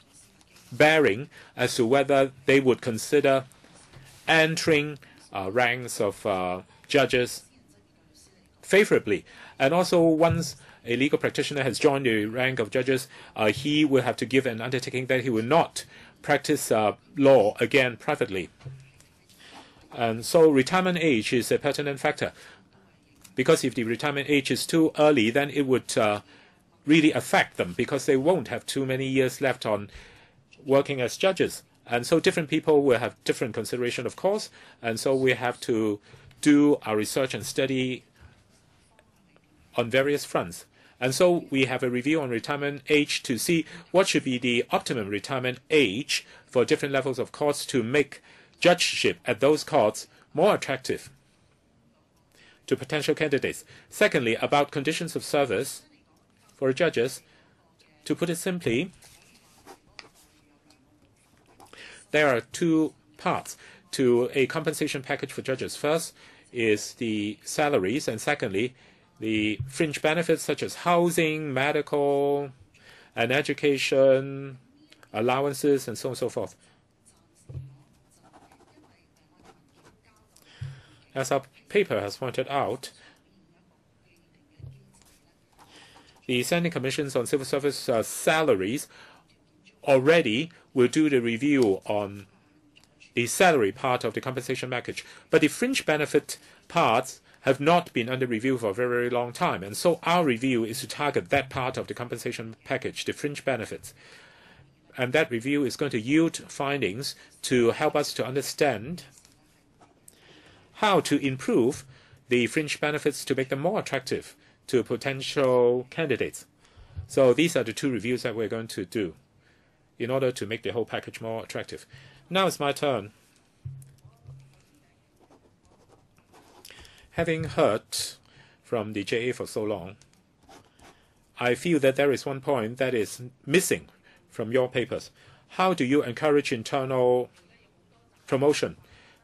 bearing as to whether they would consider entering ranks of judges favorably. And also, once a legal practitioner has joined the rank of judges, he will have to give an undertaking that he will not practice law again privately. And so retirement age is a pertinent factor, because if the retirement age is too early, then it would really affect them, because they won't have too many years left on working as judges. And so different people will have different consideration, of course, and so we have to do our research and study on various fronts. And so we have a review on retirement age to see what should be the optimum retirement age for different levels of courts to make judgeship at those courts more attractive to potential candidates. Secondly, about conditions of service for judges, to put it simply, there are 2 parts to a compensation package for judges. First is the salaries, and secondly, the fringe benefits such as housing, medical, and education, allowances, and so on and so forth. As our paper has pointed out, the Standing Commissions on Civil Service salaries already will do the review on the salary part of the compensation package. But the fringe benefit parts have not been under review for a very, very long time. And so our review is to target that part of the compensation package, the fringe benefits. And that review is going to yield findings to help us to understand how to improve the fringe benefits to make them more attractive to potential candidates. So these are the two reviews that we're going to do in order to make the whole package more attractive. Now it's my turn. Having heard from the JA for so long, I feel that there is one point that is missing from your papers. How do you encourage internal promotion?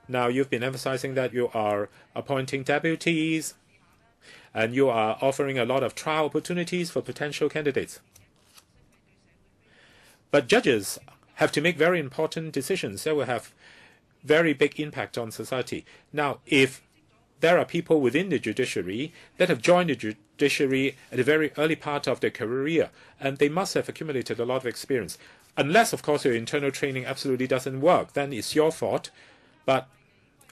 Now, you've been emphasizing that you are appointing deputies and you are offering a lot of trial opportunities for potential candidates. But judges have to make very important decisions that will have very big impact on society. Now, if there are people within the judiciary that have joined the judiciary at a very early part of their career, and they must have accumulated a lot of experience. Unless, of course, your internal training absolutely doesn't work, then it's your fault. But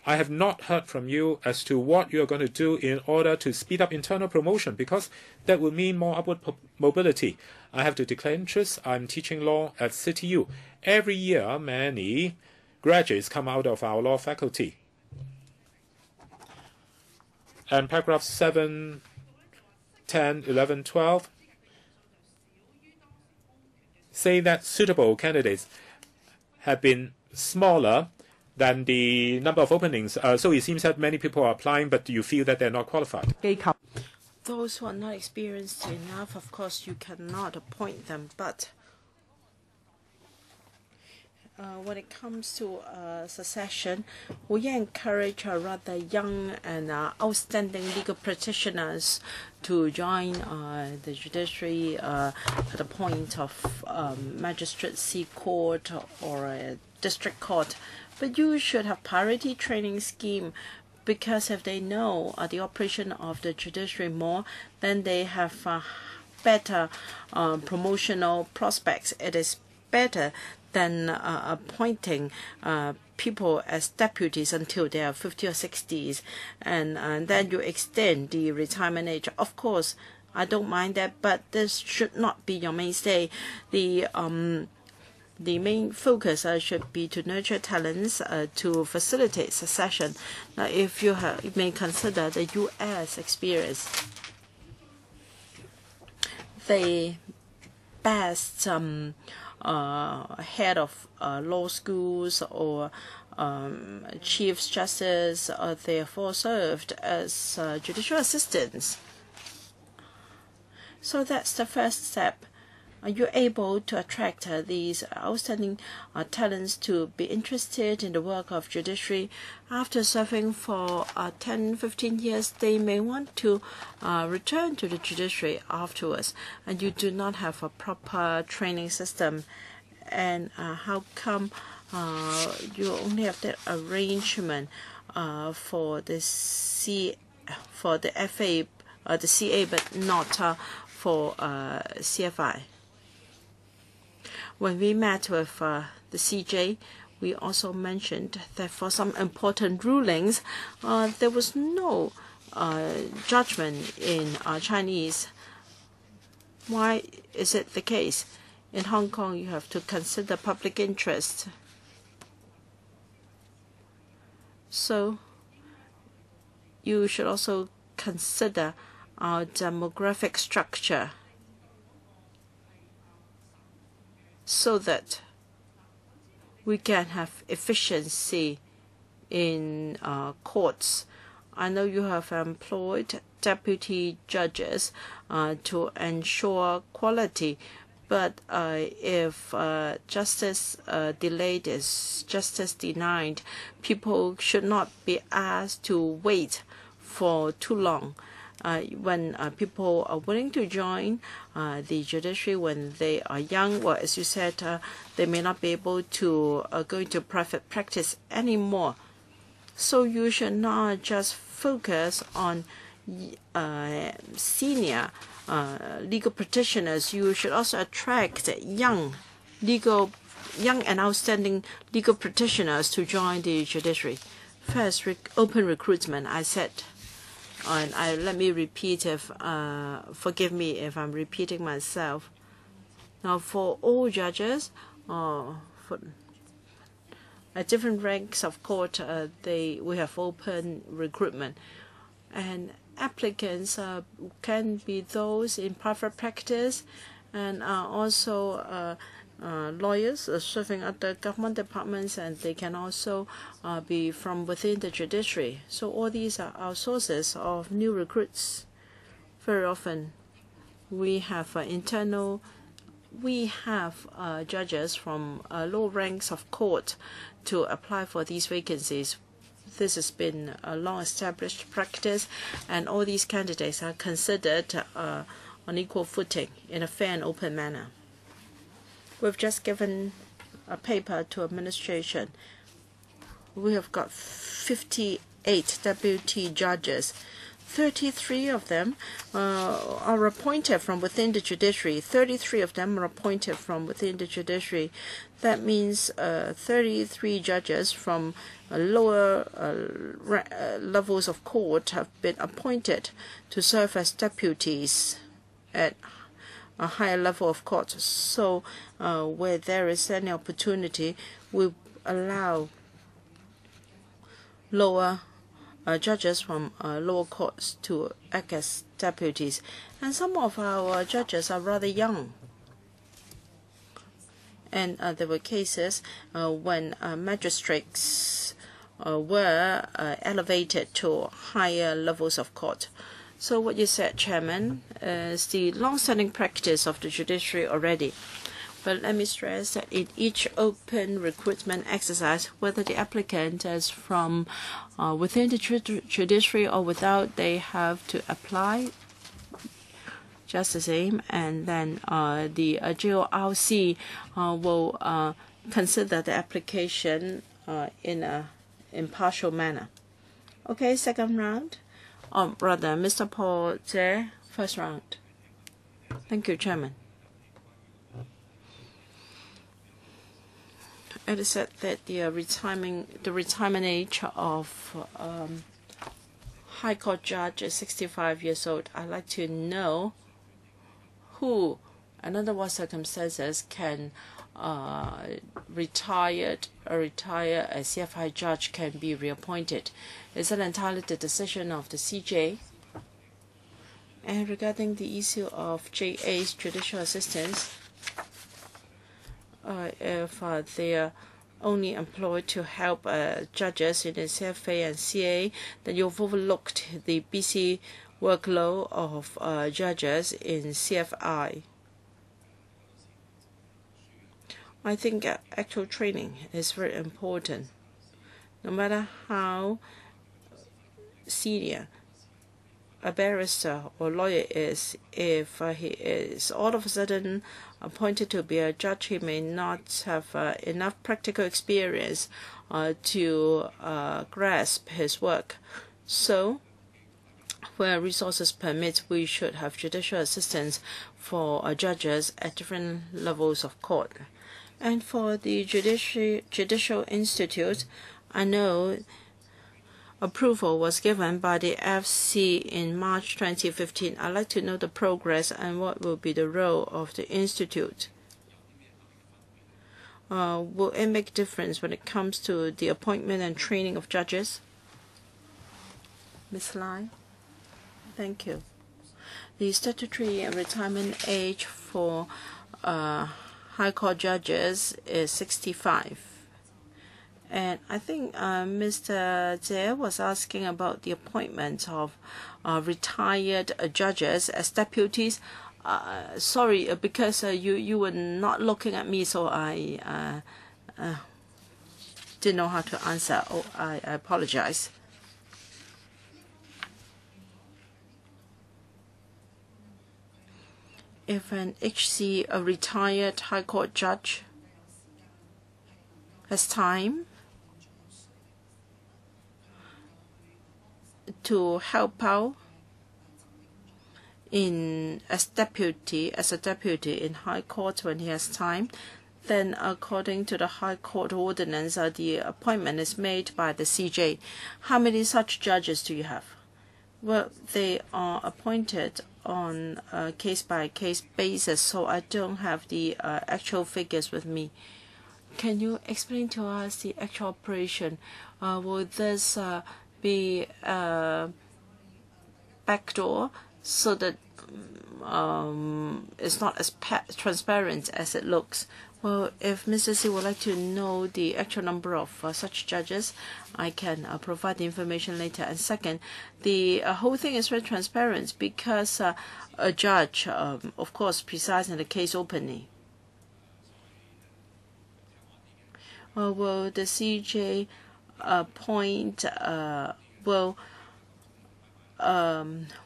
I have not heard from you as to what you're going to do in order to speed up internal promotion, because that will mean more upward mobility. I have to declare interest. I'm teaching law at CityU. Every year, many graduates come out of our law faculty. And paragraphs 7, 10, 11, 12 say that suitable candidates have been smaller than the number of openings. So it seems that many people are applying, but you feel that they're not qualified. Those who are not experienced enough, of course, you cannot appoint them. But when it comes to succession, we encourage rather young and outstanding legal practitioners to join the judiciary at the point of magistracy court or a district court. But you should have priority training scheme, because if they know the operation of the judiciary more, then they have better promotional prospects. It is better than appointing people as deputies until they are 50 or 60s, and then you extend the retirement age. Of course, I don't mind that, but this should not be your mainstay. The main focus should be to nurture talents to facilitate succession. Now, if you may consider the U.S. experience, the best head of law schools or chief justice therefore served as judicial assistants. So that's the first step. You're able to attract these outstanding talents to be interested in the work of judiciary. After serving for 10, 15 years, they may want to return to the judiciary afterwards, and you do not have a proper training system. And how come you only have that arrangement for the FA, the CA, but not for CFI? When we met with the CJ, we also mentioned that for some important rulings, there was no judgment in Chinese. Why is it the case? In Hong Kong, you have to consider public interest. So you should also consider our demographic structure, so that we can have efficiency in courts. I know you have employed deputy judges to ensure quality, but if justice delayed is justice denied, people should not be asked to wait for too long. When people are willing to join the judiciary when they are young, well, as you said, they may not be able to go into private practice anymore. So you should not just focus on senior legal practitioners. You should also attract young and outstanding legal practitioners to join the judiciary. First, open recruitment, I said. And let me repeat, forgive me if I'm repeating myself. Now, for all judges, for at different ranks of court, we have open recruitment, and applicants can be those in private practice and also lawyers serving at the government departments, and they can also be from within the judiciary. So all these are our sources of new recruits. Very often we have judges from low ranks of court to apply for these vacancies. This has been a long-established practice, and all these candidates are considered on equal footing in a fair and open manner. We've just given a paper to administration. We have got 58 deputy judges. 33 of them are appointed from within the judiciary. 33 of them are appointed from within the judiciary. That means 33 judges from lower levels of court have been appointed to serve as deputies at a higher level of court. So where there is any opportunity, we allow lower judges from lower courts to act as deputies. And some of our judges are rather young. And there were cases when magistrates were elevated to higher levels of court. So what you said, Chairman, is the long-standing practice of the judiciary already. But let me stress that in each open recruitment exercise, whether the applicant is from within the judiciary or without, they have to apply just the same, and then the JORC will consider the application in an impartial manner. Okay, second round. Mr. Paul Tse, first round. Thank you, Chairman. It is said that the retirement age of High Court judge is 65 years old. I'd like to know who and under what circumstances can retire a CFI judge can be reappointed. Is it entirely the decision of the CJ? And regarding the issue of JA's judicial assistants, if they are only employed to help judges in the CFA and CA, then you've overlooked the busy workload of judges in CFI. I think actual training is very important. No matter how senior a barrister or lawyer is, if he is all of a sudden appointed to be a judge, he may not have enough practical experience to grasp his work. So, where resources permit, we should have judicial assistance for judges at different levels of court. And for the Judicial Institute, I know approval was given by the FC in March 2015. I'd like to know the progress and what will be the role of the Institute. Will it make a difference when it comes to the appointment and training of judges? Ms. Lai? Thank you. The statutory retirement age for High Court judges is 65. And I think Mr. Jie was asking about the appointment of retired judges as deputies. Sorry, because you were not looking at me, so I didn't know how to answer. Oh, I apologize. If an HC, a retired High Court judge, has time to help out as a deputy in High Court when he has time, then according to the High Court ordinance, the appointment is made by the CJ. How many such judges do you have? Well, they are appointed on a case-by-case basis, so I don't have the actual figures with me. can you explain to us the actual operation? Will this be a backdoor so that it's not as transparent as it looks? Well, if Mr. C would like to know the actual number of such judges, I can provide the information later. And second, the whole thing is very transparent because a judge, of course, presides in the case openly. Will the CJ appoint will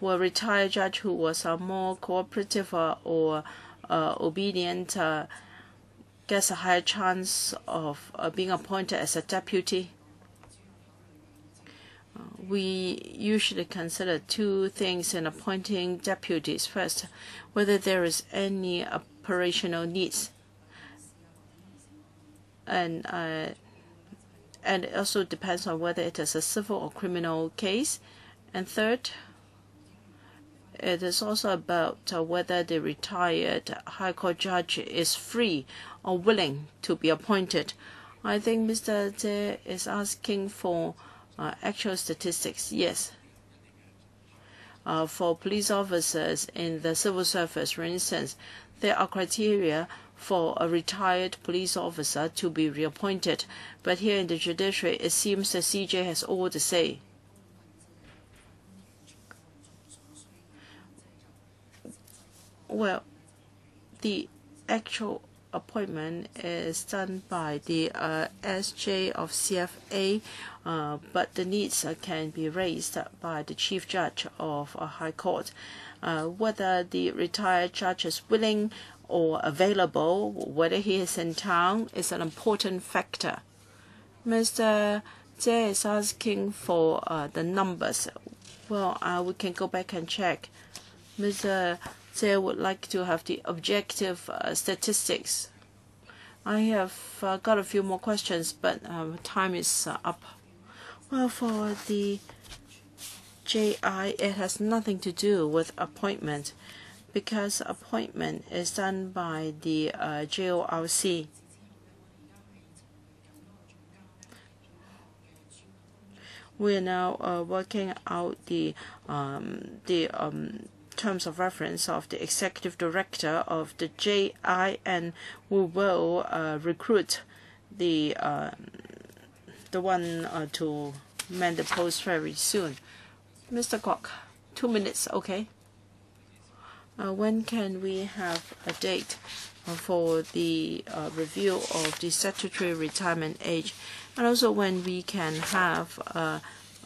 retired judge who was more cooperative or obedient gets a higher chance of being appointed as a deputy? We usually consider two things in appointing deputies. First, whether there is any operational needs, and it also depends on whether it is a civil or criminal case. And third, it is also about whether the retired High Court judge is free or willing to be appointed. I think Mr. Tse is asking for actual statistics. Yes. For police officers in the civil service, for instance, there are criteria for a retired police officer to be reappointed. But here in the judiciary, it seems the CJ has all the say. Well, the actual appointment is done by the SJ of CFA, but the needs can be raised by the Chief Judge of a High Court. Whether the retired judge is willing or available, whether he is in town, is an important factor. Mr. Jie is asking for the numbers. Well, we can go back and check. Mr. Jie would like to have the objective statistics. I have got a few more questions, but time is up. Well, for the JI, it has nothing to do with appointment, because appointment is done by the JORC. We are now working out the terms of reference of the executive director of the JI, and we will recruit the one to man the post very soon. Mr. Kwok, 2 minutes, okay? When can we have a date for the review of the statutory retirement age, and also when we can have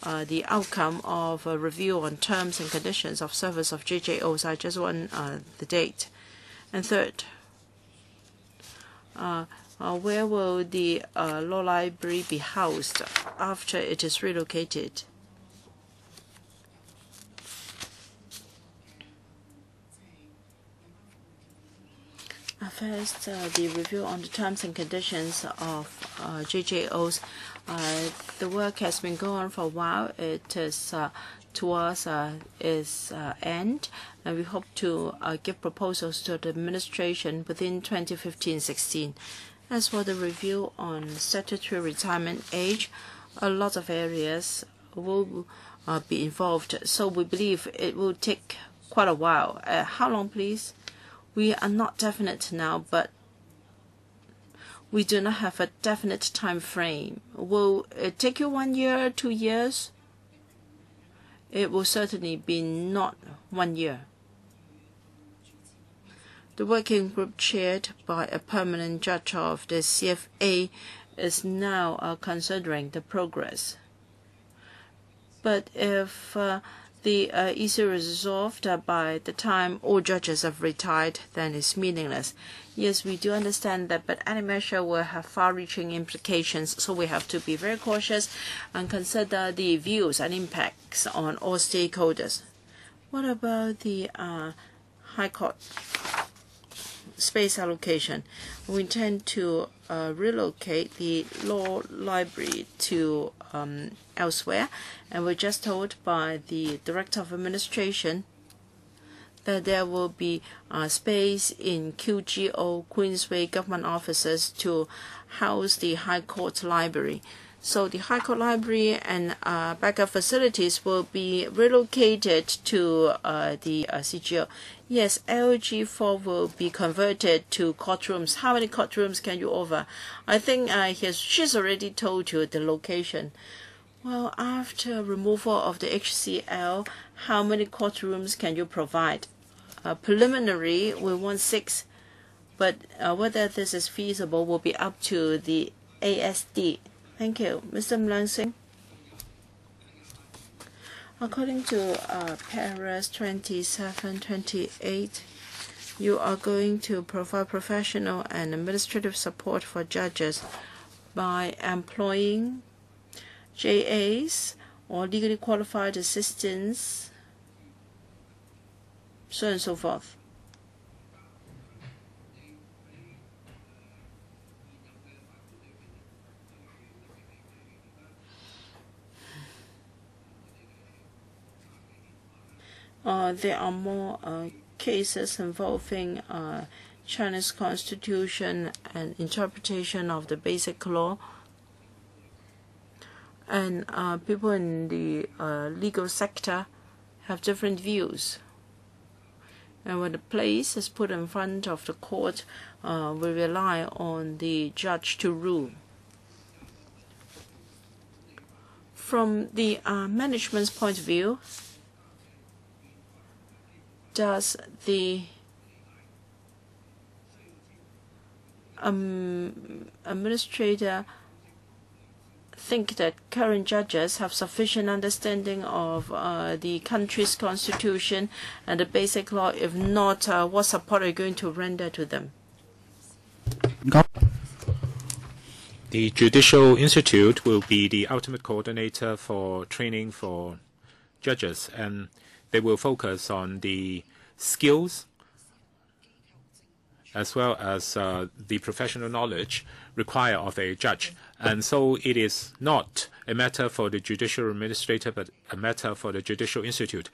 the outcome of a review on terms and conditions of service of JJOs? I just want the date. And third, where will the law library be housed after it is relocated? First, the review on the terms and conditions of JJOs. The work has been going on for a while. It is towards its end, and we hope to give proposals to the administration within 2015-16. As for the review on statutory retirement age, a lot of areas will be involved, so we believe it will take quite a while. How long, please? We are not definite now, but we do not have a definite time frame. Will it take you 1 year, 2 years? It will certainly be not 1 year. The working group chaired by a permanent judge of the CFA is now considering the progress. But if the issue is resolved by the time all judges have retired, then it's meaningless. Yes, we do understand that, but any measure will have far-reaching implications, so we have to be very cautious and consider the views and impacts on all stakeholders. What about the High Court space allocation? We intend to relocate the law library to elsewhere, and we're just told by the Director of Administration that there will be space in QGO, Queensway Government Offices, to house the High Court Library. So the High Court Library and backup facilities will be relocated to the CGO. Yes, LG4 will be converted to courtrooms. How many courtrooms can you offer? I think she's already told you the location. Well, after removal of the HCL, how many courtrooms can you provide? Preliminary, we want 6, but whether this is feasible will be up to the ASD. Thank you. Mr. Mlangsing. According to Paras 2728, you are going to provide professional and administrative support for judges by employing JAs or legally qualified assistants, so on and so forth. There are more cases involving Chinese Constitution and interpretation of the Basic Law, and people in the legal sector have different views. And when the place is put in front of the court, we rely on the judge to rule. From the management's point of view, does the administrator think that current judges have sufficient understanding of the country's constitution and the basic law? If not, what support are you going to render to them? The Judicial Institute will be the ultimate coordinator for training for judges, and they will focus on the skills as well as the professional knowledge required of a judge. And so it is not a matter for the judicial administrator, but a matter for the Judicial Institute.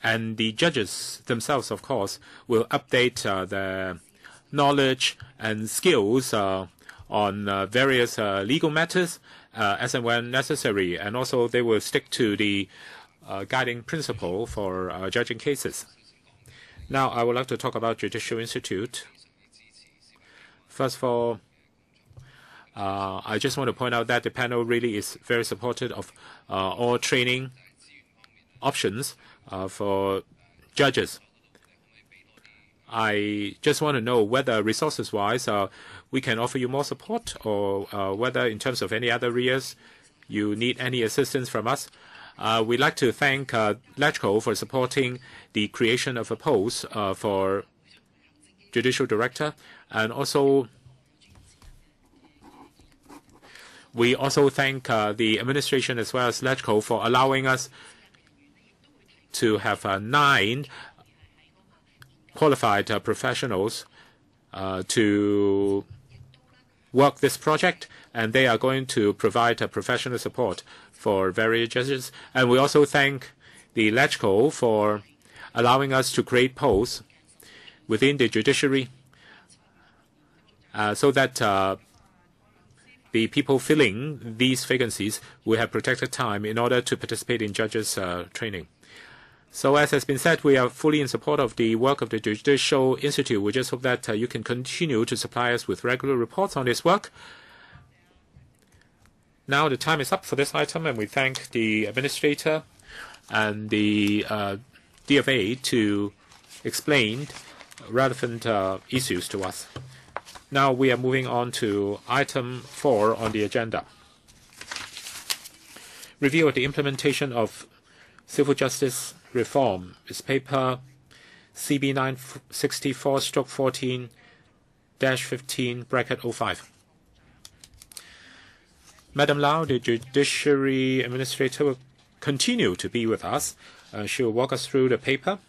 And the judges themselves, of course, will update their knowledge and skills on various legal matters as and when necessary, and also they will stick to the guiding principle for judging cases. Now, I would like to talk about Judicial Institute. First of all, I just want to point out that the panel really is very supportive of all training options for judges. I just want to know whether resources-wise we can offer you more support, or whether in terms of any other areas you need any assistance from us. We'd like to thank LegCo for supporting the creation of a post for Judicial Director, and also we also thank the administration as well as LegCo for allowing us to have 9 qualified professionals to work this project, and they are going to provide professional support for various judges. And we also thank the LegCo for allowing us to create posts within the judiciary so that the people filling these vacancies will have protected time in order to participate in judges' training. So as has been said, we are fully in support of the work of the Judicial Institute. We just hope that you can continue to supply us with regular reports on this work. Now the time is up for this item, and we thank the administrator and the DFA to explain relevant issues to us. Now we are moving on to item 4 on the agenda. Review of the implementation of civil justice reform is paper CB 964/14-15/05. Madam Lau, the Judiciary Administrator, will continue to be with us. She will walk us through the paper.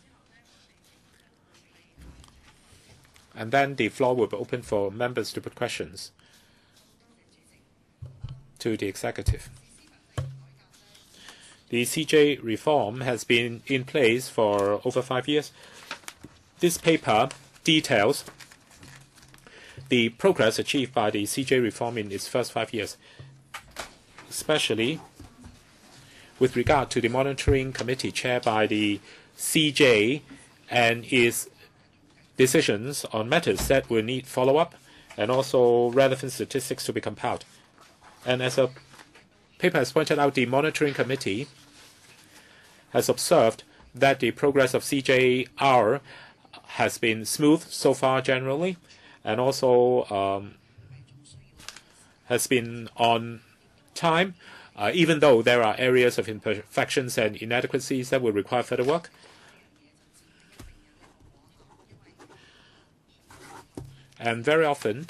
And then the floor will be open for members to put questions to the Executive. The CJ reform has been in place for over 5 years. This paper details the progress achieved by the CJ reform in its first 5 years, especially with regard to the monitoring committee chaired by the CJ and its decisions on matters that will need follow-up and also relevant statistics to be compiled. And as a paper has pointed out, the monitoring committee has observed that the progress of CJR has been smooth so far generally, and also has been on time, even though there are areas of imperfections and inadequacies that will require further work. And very often,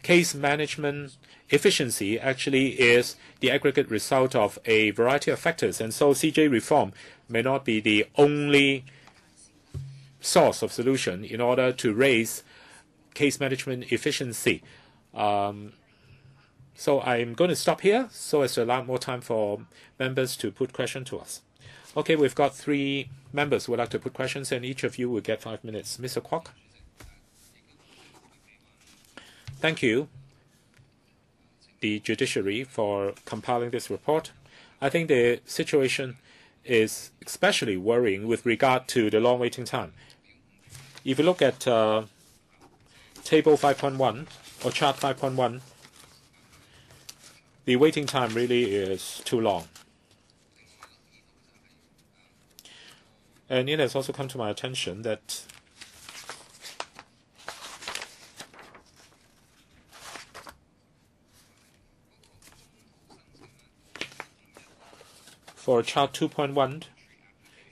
case management efficiency actually is the aggregate result of a variety of factors, and so CJ reform may not be the only source of solution in order to raise case management efficiency. So I'm going to stop here so as to allow more time for members to put questions to us. Okay, we've got 3 members who would like to put questions, and each of you will get 5 minutes. Mr. Kwok. Thank you, the Judiciary, for compiling this report. I think the situation is especially worrying with regard to the long waiting time. If you look at Table 5.1 or Chart 5.1, the waiting time really is too long. And it has also come to my attention that for Chart 2.1,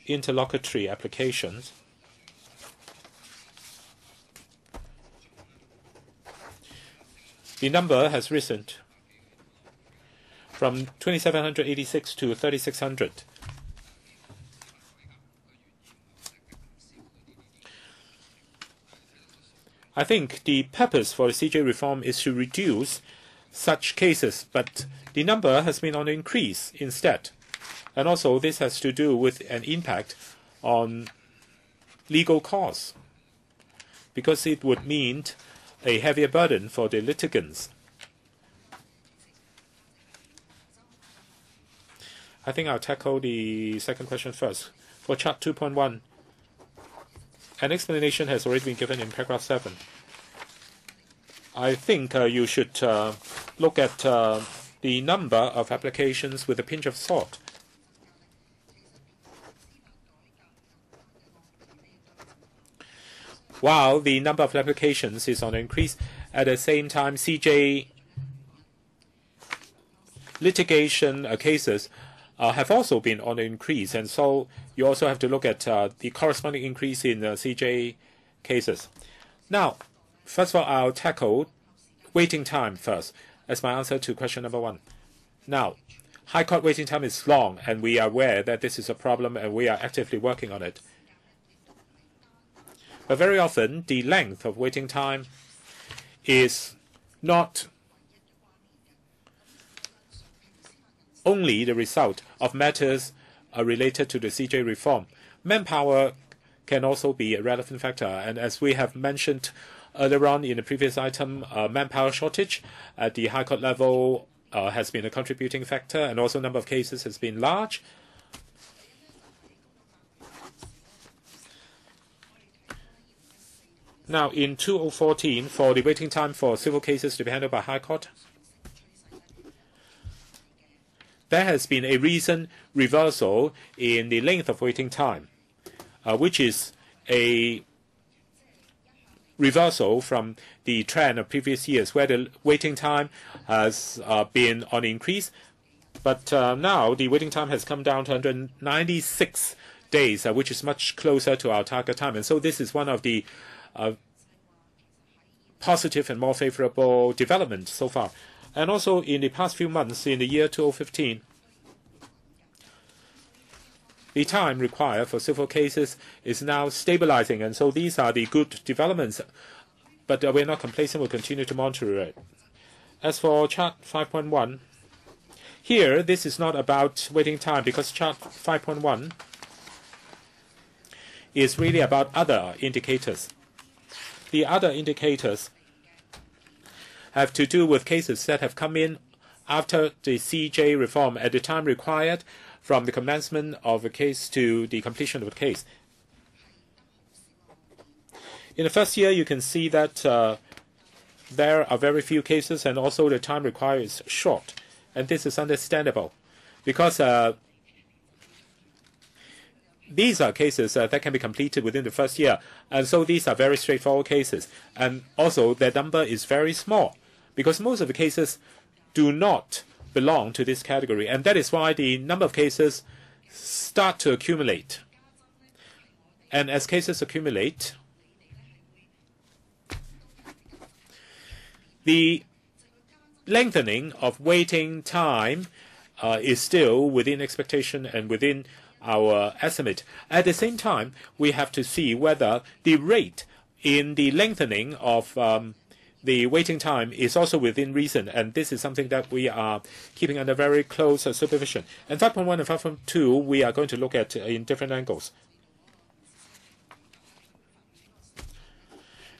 interlocutory applications, the number has risen from 2,786 to 3,600. I think the purpose for the CJ reform is to reduce such cases, but the number has been on the increase instead. And also this has to do with an impact on legal costs, because it would mean a heavier burden for the litigants. I think I'll tackle the second question first. For Chart 2.1, an explanation has already been given in paragraph 7. I think you should look at the number of applications with a pinch of salt. While the number of applications is on the increase, at the same time, CJ litigation cases have also been on the increase, and so you also have to look at the corresponding increase in CJ cases. Now, first of all, I'll tackle waiting time first as my answer to question number 1. Now, High Court waiting time is long, and we are aware that this is a problem, and we are actively working on it. But very often, the length of waiting time is not only the result of matters related to the CJ reform. Manpower can also be a relevant factor, and as we have mentioned earlier on in the previous item, manpower shortage at the High Court level has been a contributing factor, and also number of cases has been large. Now, in 2014, for the waiting time for civil cases to be handled by High Court, there has been a recent reversal in the length of waiting time, which is a reversal from the trend of previous years, where the waiting time has been on increase. But now the waiting time has come down to 196 days, which is much closer to our target time. And so this is one of the positive and more favorable development so far. And also in the past few months, in the year 2015, the time required for civil cases is now stabilizing, and so these are the good developments. But we're not complacent, we'll continue to monitor it. As for Chart 5.1, Here, this is not about waiting time because chart 5.1 is really about other indicators. The other indicators have to do with cases that have come in after the CJ reform at the time required from the commencement of a case to the completion of the case. In the first year, you can see that there are very few cases, and also the time required is short. And this is understandable because these are cases that can be completed within the first year. And so these are very straightforward cases. And also their number is very small because most of the cases do not belong to this category. And that is why the number of cases start to accumulate. And as cases accumulate, the lengthening of waiting time is still within expectation and within our estimate. At the same time, we have to see whether the rate in the lengthening of the waiting time is also within reason, and this is something that we are keeping under very close supervision. And 5.1 and 5.2 we are going to look at in different angles.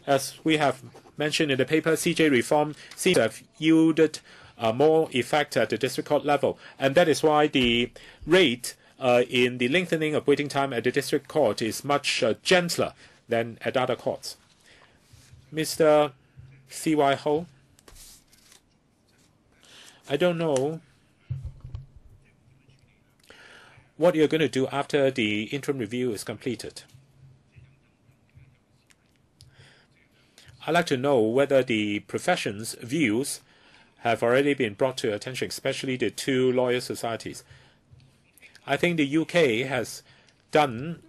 As we have mentioned in the paper, CJ reform seems to have yielded more effect at the district court level, and that is why the rate in the lengthening of waiting time at the district court is much gentler than at other courts. Mr. C.Y. Ho, I don't know what you're going to do after the interim review is completed. I'd like to know whether the profession's views have already been brought to attention, especially the two lawyer societies. I think the UK has done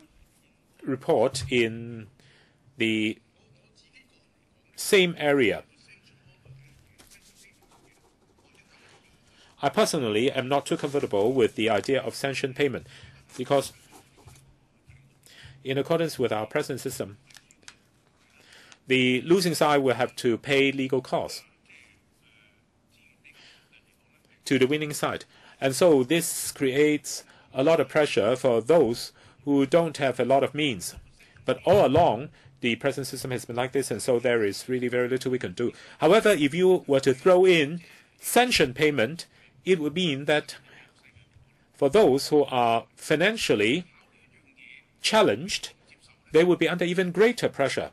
report in the same area. I personally am not too comfortable with the idea of sanction payment because in accordance with our present system, the losing side will have to pay legal costs to the winning side. And so this creates a lot of pressure for those who don't have a lot of means. But all along, the present system has been like this, and so there is really very little we can do. However, if you were to throw in sanction payment, it would mean that for those who are financially challenged, they would be under even greater pressure.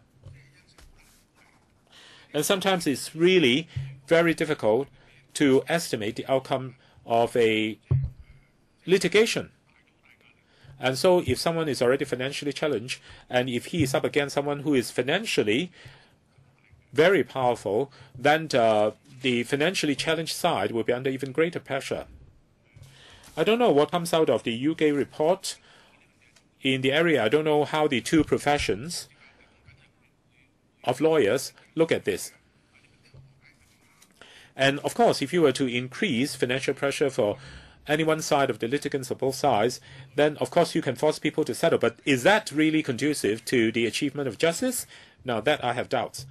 And sometimes it's really very difficult to estimate the outcome of a litigation. And so if someone is already financially challenged, and if he is up against someone who is financially very powerful, then the financially challenged side will be under even greater pressure. I don't know what comes out of the UK report in the area. I don't know how the two professions of lawyers look at this. And of course, if you were to increase financial pressure for any one side of the litigants or both sides, then of course you can force people to settle. But is that really conducive to the achievement of justice? Now that I have doubts.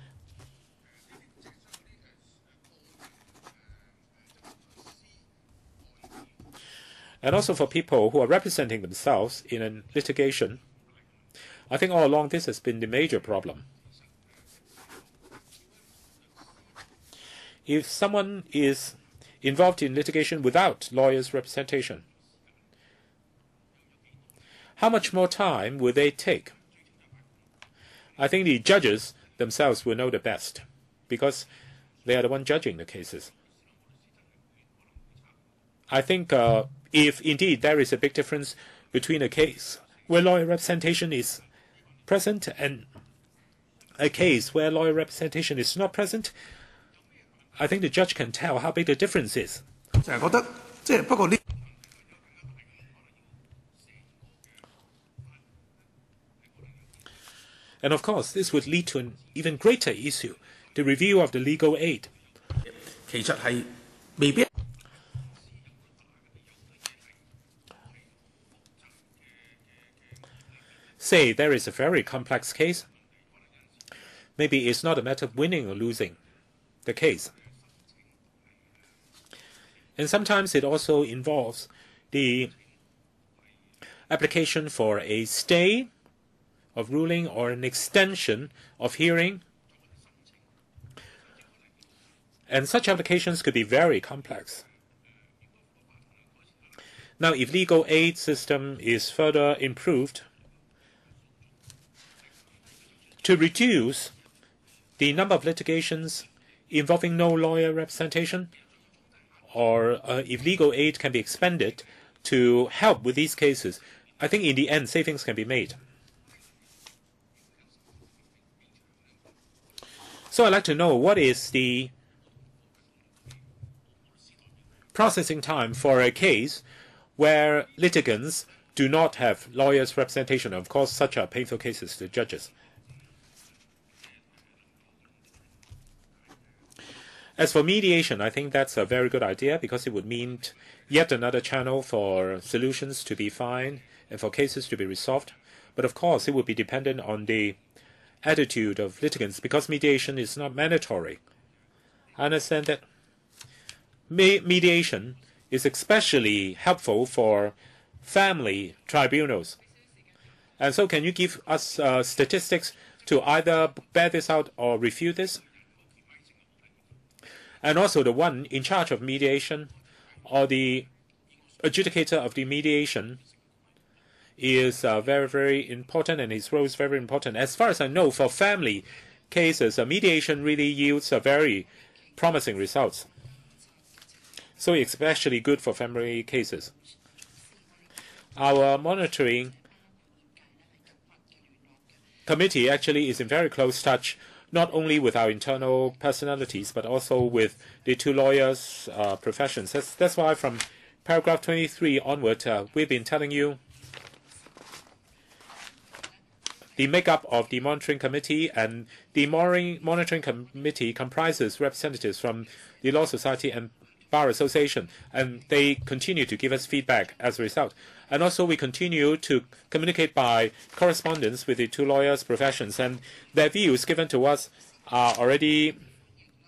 And also for people who are representing themselves in a litigation, I think all along this has been the major problem. If someone is involved in litigation without lawyers' representation, how much more time will they take? I think the judges themselves will know the best because they are the one judging the cases. I think if indeed there is a big difference between a case where lawyer representation is present and a case where lawyer representation is not present, I think the judge can tell how big the difference is. And of course, this would lead to an even greater issue, the review of the legal aid. Say there is a very complex case. Maybe it's not a matter of winning or losing the case. And sometimes it also involves the application for a stay of ruling or an extension of hearing. And such applications could be very complex. Now, if legal aid system is further improved to reduce the number of litigations involving no lawyer representation, or if legal aid can be expanded to help with these cases, I think in the end savings can be made. So I'd like to know what is the processing time for a case where litigants do not have lawyers' representation. Of course, such are painful cases to judges. As for mediation, I think that's a very good idea because it would mean yet another channel for solutions to be found and for cases to be resolved. But of course, it would be dependent on the attitude of litigants because mediation is not mandatory. I understand that mediation is especially helpful for family tribunals. And so can you give us statistics to either bear this out or refute this? And also the one in charge of mediation or the adjudicator of the mediation is very, very important, and his role is very important. As far as I know, for family cases, mediation really yields very promising results. So it's especially good for family cases. Our monitoring committee actually is in very close touch, not only with our internal personalities, but also with the two lawyers' professions. That's why from paragraph 23 onward, we've been telling you the makeup of the monitoring committee, and the monitoring committee comprises representatives from the Law Society and Bar Association, and they continue to give us feedback as a result. And also we continue to communicate by correspondence with the two lawyers' professions, and their views given to us are already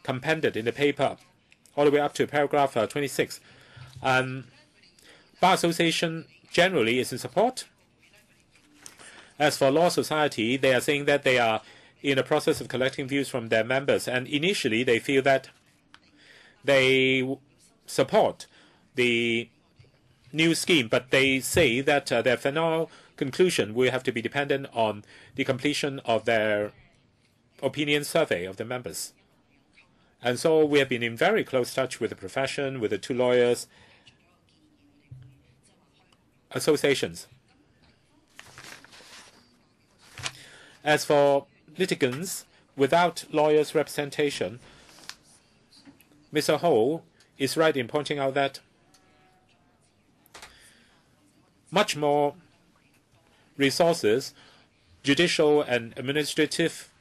compended in the paper, all the way up to paragraph 26. Bar Association generally is in support. As for Law Society, they are saying that they are in the process of collecting views from their members, and initially they feel that they support the new scheme, but they say that their final conclusion will have to be dependent on the completion of their opinion survey of the members. And so we have been in very close touch with the profession, with the two lawyers' associations. As for litigants without lawyers' representation, Mr. Ho is right in pointing out that much more resources, judicial and administrative,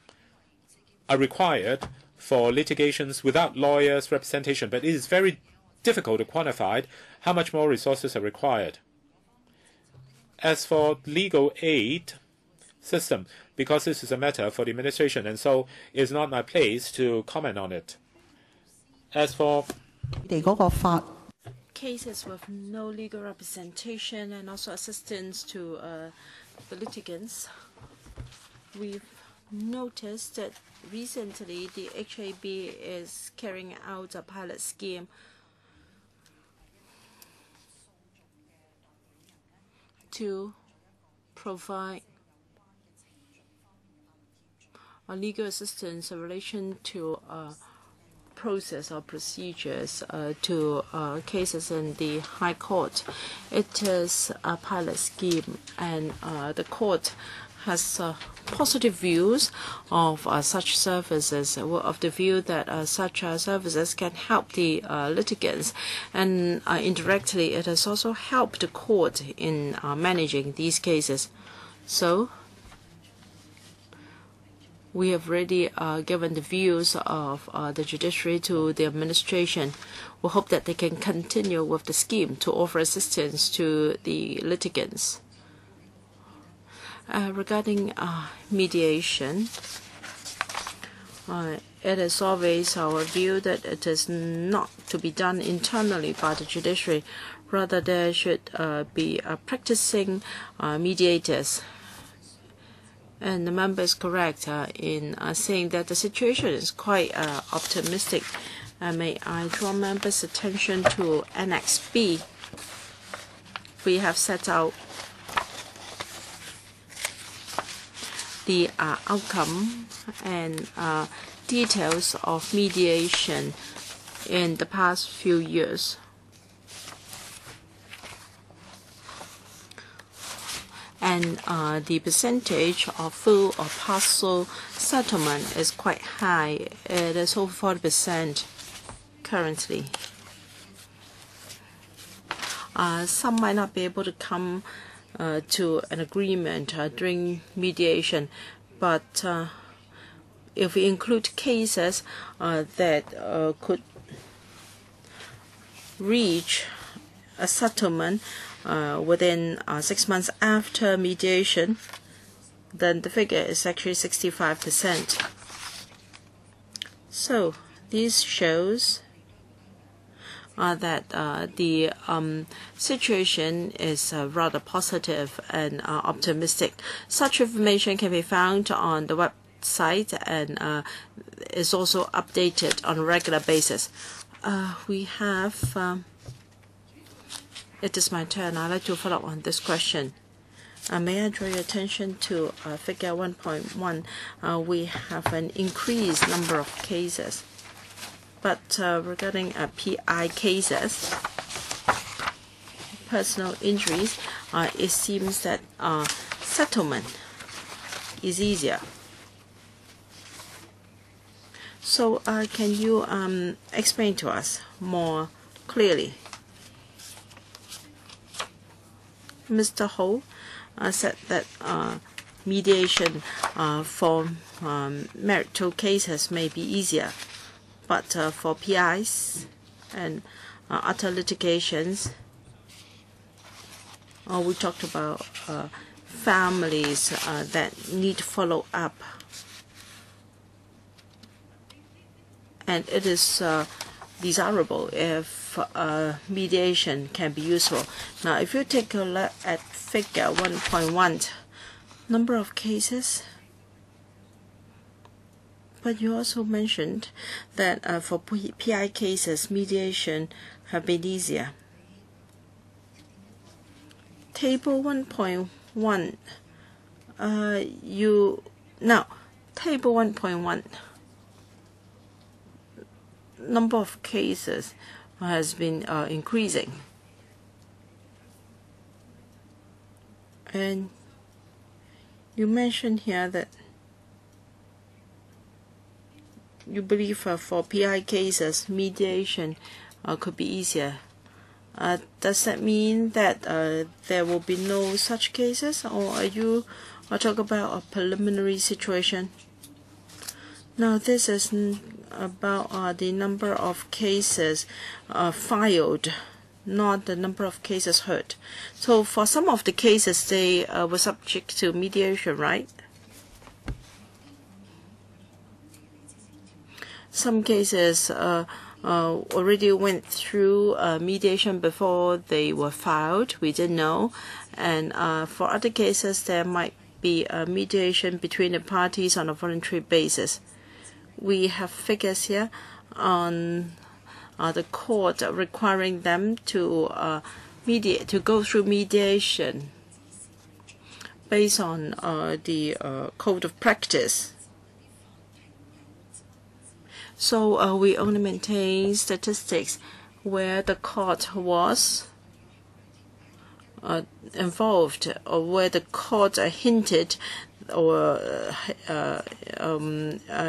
are required for litigations without lawyers' representation, but it is very difficult to quantify how much more resources are required. As for legal aid system, because this is a matter for the administration, and so it's not my place to comment on it. As for cases with no legal representation and also assistance to the litigants, we've noticed that recently the HAB is carrying out a pilot scheme to provide legal assistance in relation to process or procedures to cases in the High Court. It is a pilot scheme, and the court has positive views of such services, of the view that such services can help the litigants, and indirectly it has also helped the court in managing these cases. So we have already given the views of the judiciary to the administration. We hope that they can continue with the scheme to offer assistance to the litigants. Regarding mediation, it is always our view that it is not to be done internally by the judiciary. Rather, there should be practicing mediators. And the member is correct in saying that the situation is quite optimistic. May I draw members' attention to Annex B? We have set out the outcome and details of mediation in the past few years. And the percentage of full or partial settlement is quite high. It is over 40% currently. Some might not be able to come to an agreement during mediation, but if we include cases that could reach a settlement within 6 months after mediation, then the figure is actually 65%. So this shows that the situation is rather positive and optimistic. Such information can be found on the website and is also updated on a regular basis. We have it is my turn. I'd like to follow up on this question. May I draw your attention to figure 1.1? We have an increased number of cases. But regarding PI cases, personal injuries, it seems that settlement is easier. So can you explain to us more clearly? Mr. Ho said that mediation for marital cases may be easier, but for PIs and other litigations, we talked about families that need follow-up, and it is desirable if mediation can be useful. Now, if you take a look at figure 1.1, number of cases, but you also mentioned that for PI cases, mediation have been easier. Table 1.1, Table 1.1. Number of cases has been increasing, and you mentioned here that you believe for PI cases mediation could be easier. Does that mean that there will be no such cases, or are you talking about a preliminary situation? Now, this is about the number of cases filed, not the number of cases heard. So for some of the cases, they were subject to mediation, right? Some cases already went through mediation before they were filed. We didn't know. And for other cases, there might be a mediation between the parties on a voluntary basis. We have figures here on the court requiring them to go through mediation based on the code of practice. So we only maintain statistics where the court was involved, or where the court hinted or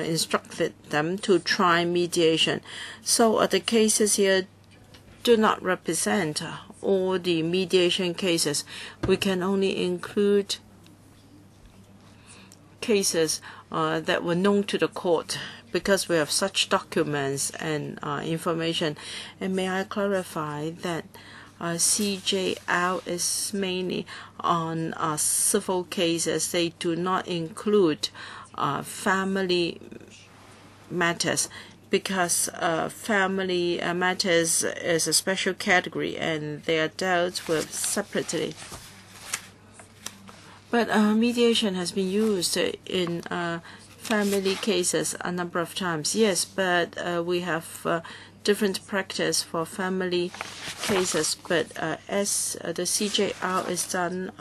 instructed them to try mediation. So the cases here do not represent all the mediation cases. We can only include cases that were known to the court, because we have such documents and information. And may I clarify that CJL is mainly on civil cases. They do not include family matters, because family matters is a special category and they are dealt with separately. But mediation has been used in family cases a number of times. Yes, but we have different practice for family cases. But as the CJR is done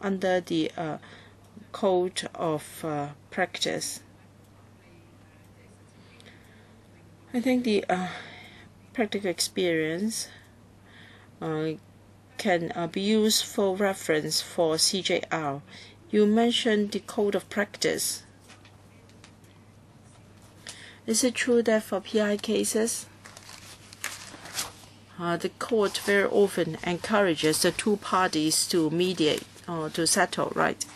under the code of practice, I think the practical experience can be used for reference for CJR. You mentioned the code of practice. Is it true that for PI cases, the court very often encourages the two parties to mediate or to settle, right?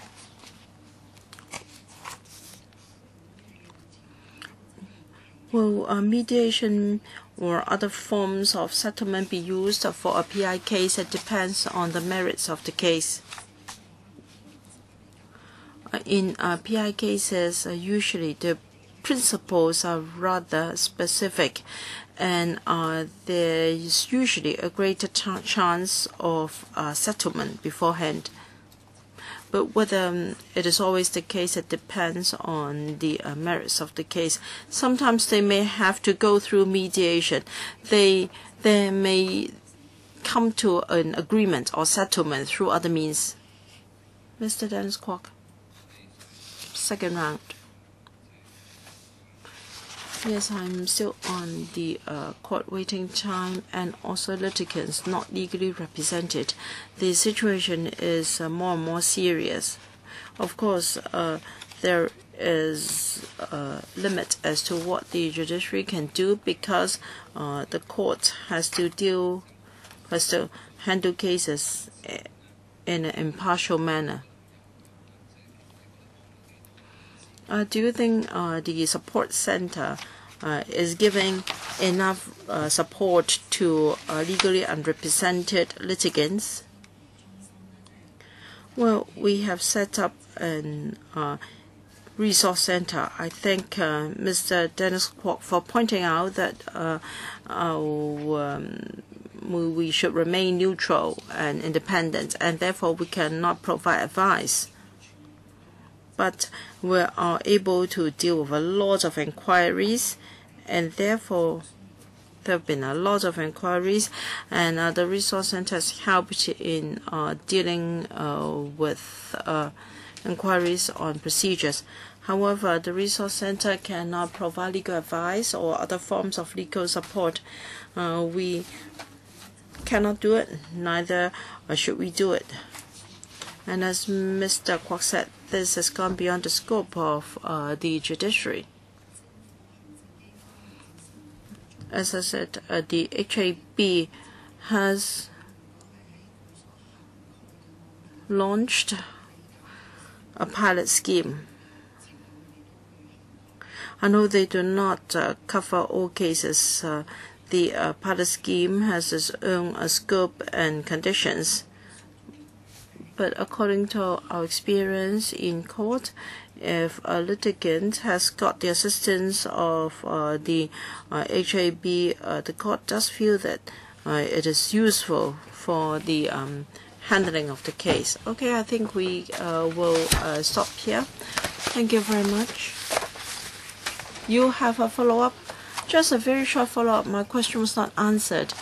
Will mediation or other forms of settlement be used for a PI case? It depends on the merits of the case. In PI cases, usually the principles are rather specific, and there is usually a greater chance of settlement beforehand. But whether it is always the case, it depends on the merits of the case. Sometimes they may have to go through mediation. They may come to an agreement or settlement through other means. Mr. Dennis Kwok, second round. Yes, I'm still on the court waiting time and also litigants not legally represented. The situation is more and more serious. Of course, there is a limit as to what the judiciary can do, because the court has to handle cases in an impartial manner. Do you think the support center is giving enough support to legally unrepresented litigants? Well, we have set up an resource center. I thank Mr. Dennis Kwok for pointing out that we should remain neutral and independent, and therefore we cannot provide advice. But we are able to deal with a lot of inquiries, and therefore there have been a lot of inquiries, and the resource center has helped in dealing with inquiries on procedures. However, the resource center cannot provide legal advice or other forms of legal support. We cannot do it, neither should we do it. And as Mr. Kwok said, this has gone beyond the scope of the judiciary. As I said, the HAB has launched a pilot scheme. I know they do not cover all cases. The pilot scheme has its own scope and conditions. But according to our experience in court, if a litigant has got the assistance of the HAB, the court does feel that it is useful for the handling of the case. Okay, I think we will stop here. Thank you very much. You have a follow-up? Just a very short follow-up. My question was not answered.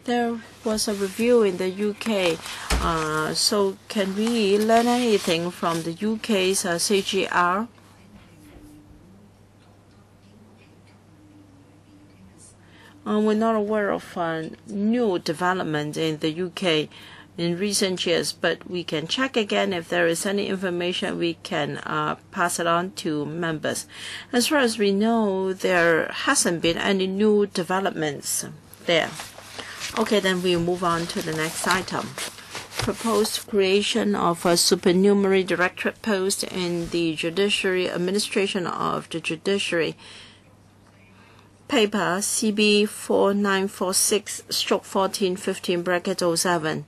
There was a review in the UK. So can we learn anything from the UK's CGR? We're not aware of new development in the UK in recent years, but we can check again if there is any information we can pass it on to members. As far as we know, there hasn't been any new developments there. Okay, then we move on to the next item. Proposed creation of a supernumerary directorate post in the Judiciary Administration of the Judiciary. Paper CB 4946/1415/07.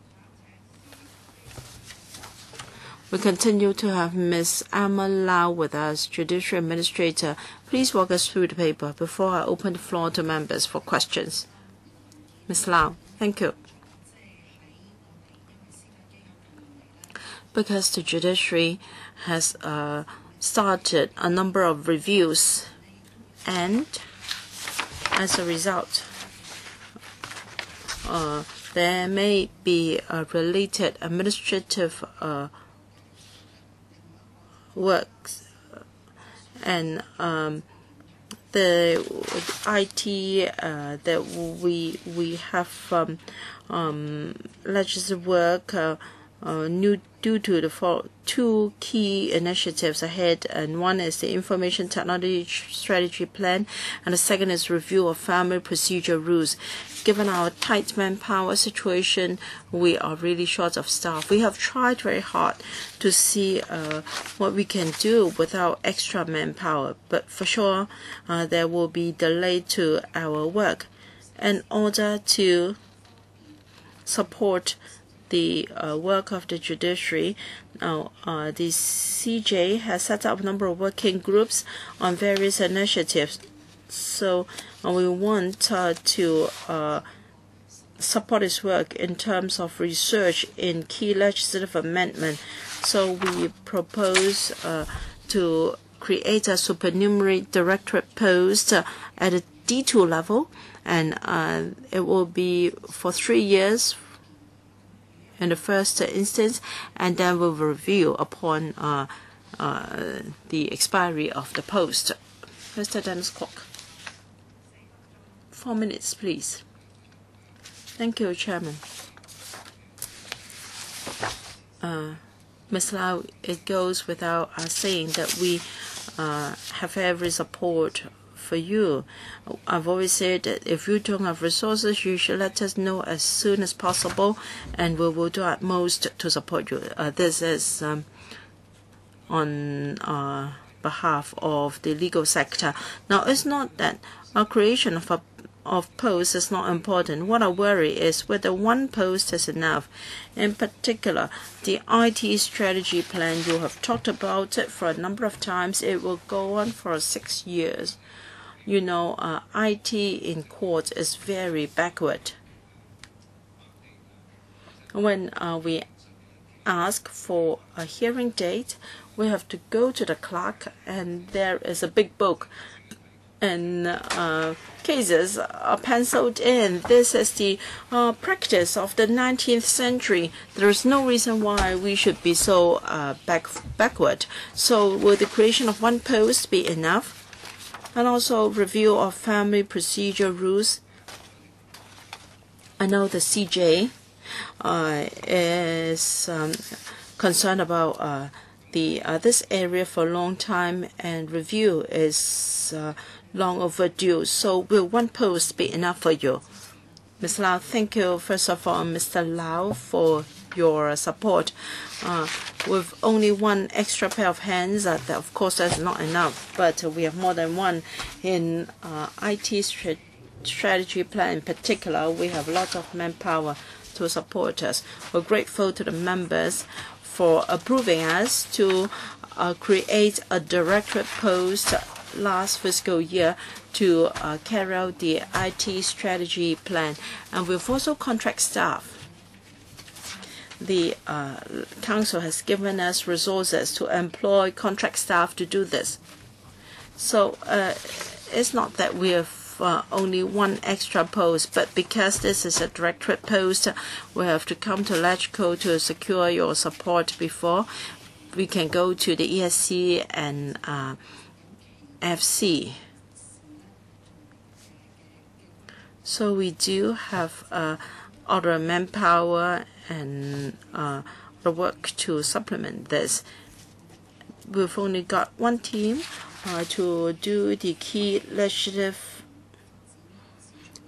We continue to have Ms. Emma Lau with us, Judicial Administrator. Please walk us through the paper before I open the floor to members for questions. Ms. Lau, thank you. Because the Judiciary has started a number of reviews, and as a result, there may be a related administrative works, and the IT that we have legislative work due to the two key initiatives ahead, and one is the Information Technology Strategy Plan, and the second is review of family procedure rules. Given our tight manpower situation, we are really short of staff. We have tried very hard to see what we can do without extra manpower, but for sure there will be delay to our work. In order to support the work of the Judiciary, the CJ has set up a number of working groups on various initiatives. So we want to support its work in terms of research in key legislative amendment. So we propose to create a supernumerary directorate post at a D2 level, and it will be for 3 years in the first instance, and then we'll review upon the expiry of the post. Mr. Dennis Kwok. 4 minutes, please. Thank you, Chairman. Ms. Lau, it goes without saying that we have every support for you. I've always said that if you don't have resources, you should let us know as soon as possible, and we will do our utmost to support you. This is on behalf of the legal sector. Now, it's not that our creation of posts is not important. What I worry is whether one post is enough. In particular, the IT strategy plan, you have talked about it for a number of times. It will go on for 6 years. You know, IT in court is very backward. When we ask for a hearing date, we have to go to the clerk, and there is a big book, and cases are penciled in. This is the practice of the 19th century. There is no reason why we should be so backward. So will the creation of one post be enough? And also review of family procedure rules. I know the CJ is concerned about this area for a long time, and review is long overdue. So will one post be enough for you? Ms. Lau, thank you first of all, Mr. Lau, for your support. With only one extra pair of hands, that of course that's not enough, but we have more than one. In IT strategy plan in particular, we have a lot of manpower to support us. We're grateful to the members for approving us to create a directorate post last fiscal year to carry out the IT strategy plan. And we've also contract staff. The Council has given us resources to employ contract staff to do this. So it's not that we have only one extra post, but because this is a directorate post, we have to come to LegCo to secure your support before we can go to the ESC and FC. So we do have other manpower and the work to supplement this. We've only got one team to do the key legislative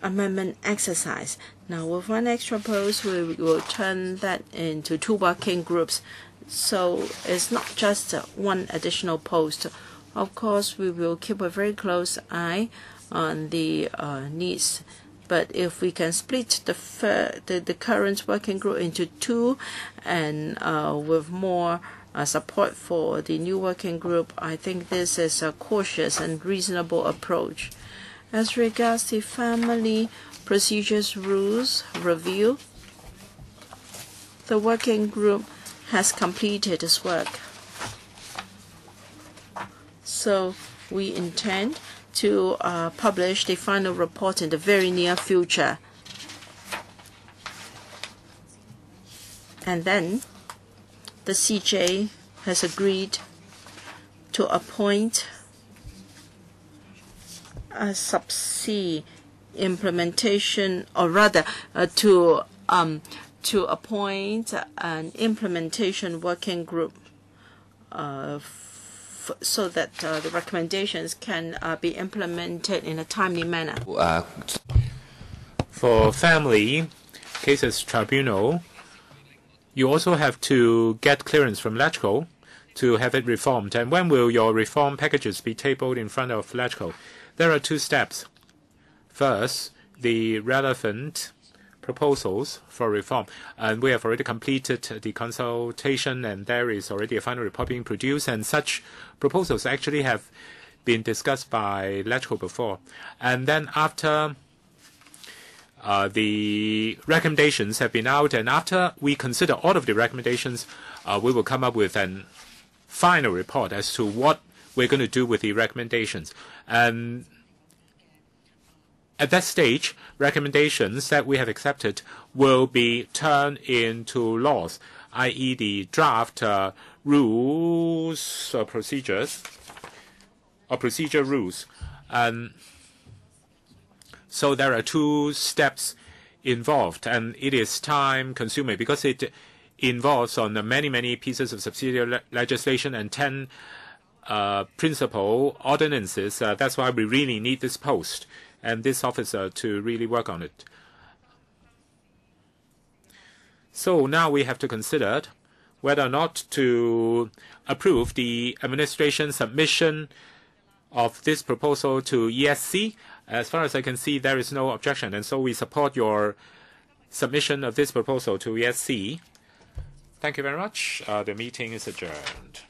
amendment exercise. Now, with one extra post, we will turn that into 2 working groups. So it's not just one additional post. Of course, we will keep a very close eye on the needs. But if we can split the current working group into 2 and with more support for the new working group. I think this is a cautious and reasonable approach. As regards the family procedures rules review, the working group has completed its work. So we intend to publish the final report in the very near future. And then the CJ has agreed to appoint a sub-C implementation, or rather to appoint an implementation working group so that the recommendations can be implemented in a timely manner. For family cases tribunal, you also have to get clearance from LegCo to have it reformed. And when will your reform packages be tabled in front of LegCo? There are 2 steps. First, the relevant proposals for reform. And we have already completed the consultation, and there is already a final report being produced. And such proposals actually have been discussed by LegCo before. And then after the recommendations have been out, and after we consider all of the recommendations, we will come up with a final report as to what we're going to do with the recommendations. And at that stage, recommendations that we have accepted will be turned into laws, i.e. the draft rules or procedures, or procedure rules. And so there are 2 steps involved, and it is time-consuming because it involves on many pieces of subsidiary legislation and 10 principal ordinances. That's why we really need this post and this officer to really work on it. So now we have to consider whether or not to approve the administration submission of this proposal to ESC. As far as I can see, there is no objection, and so we support your submission of this proposal to ESC. Thank you very much. The meeting is adjourned.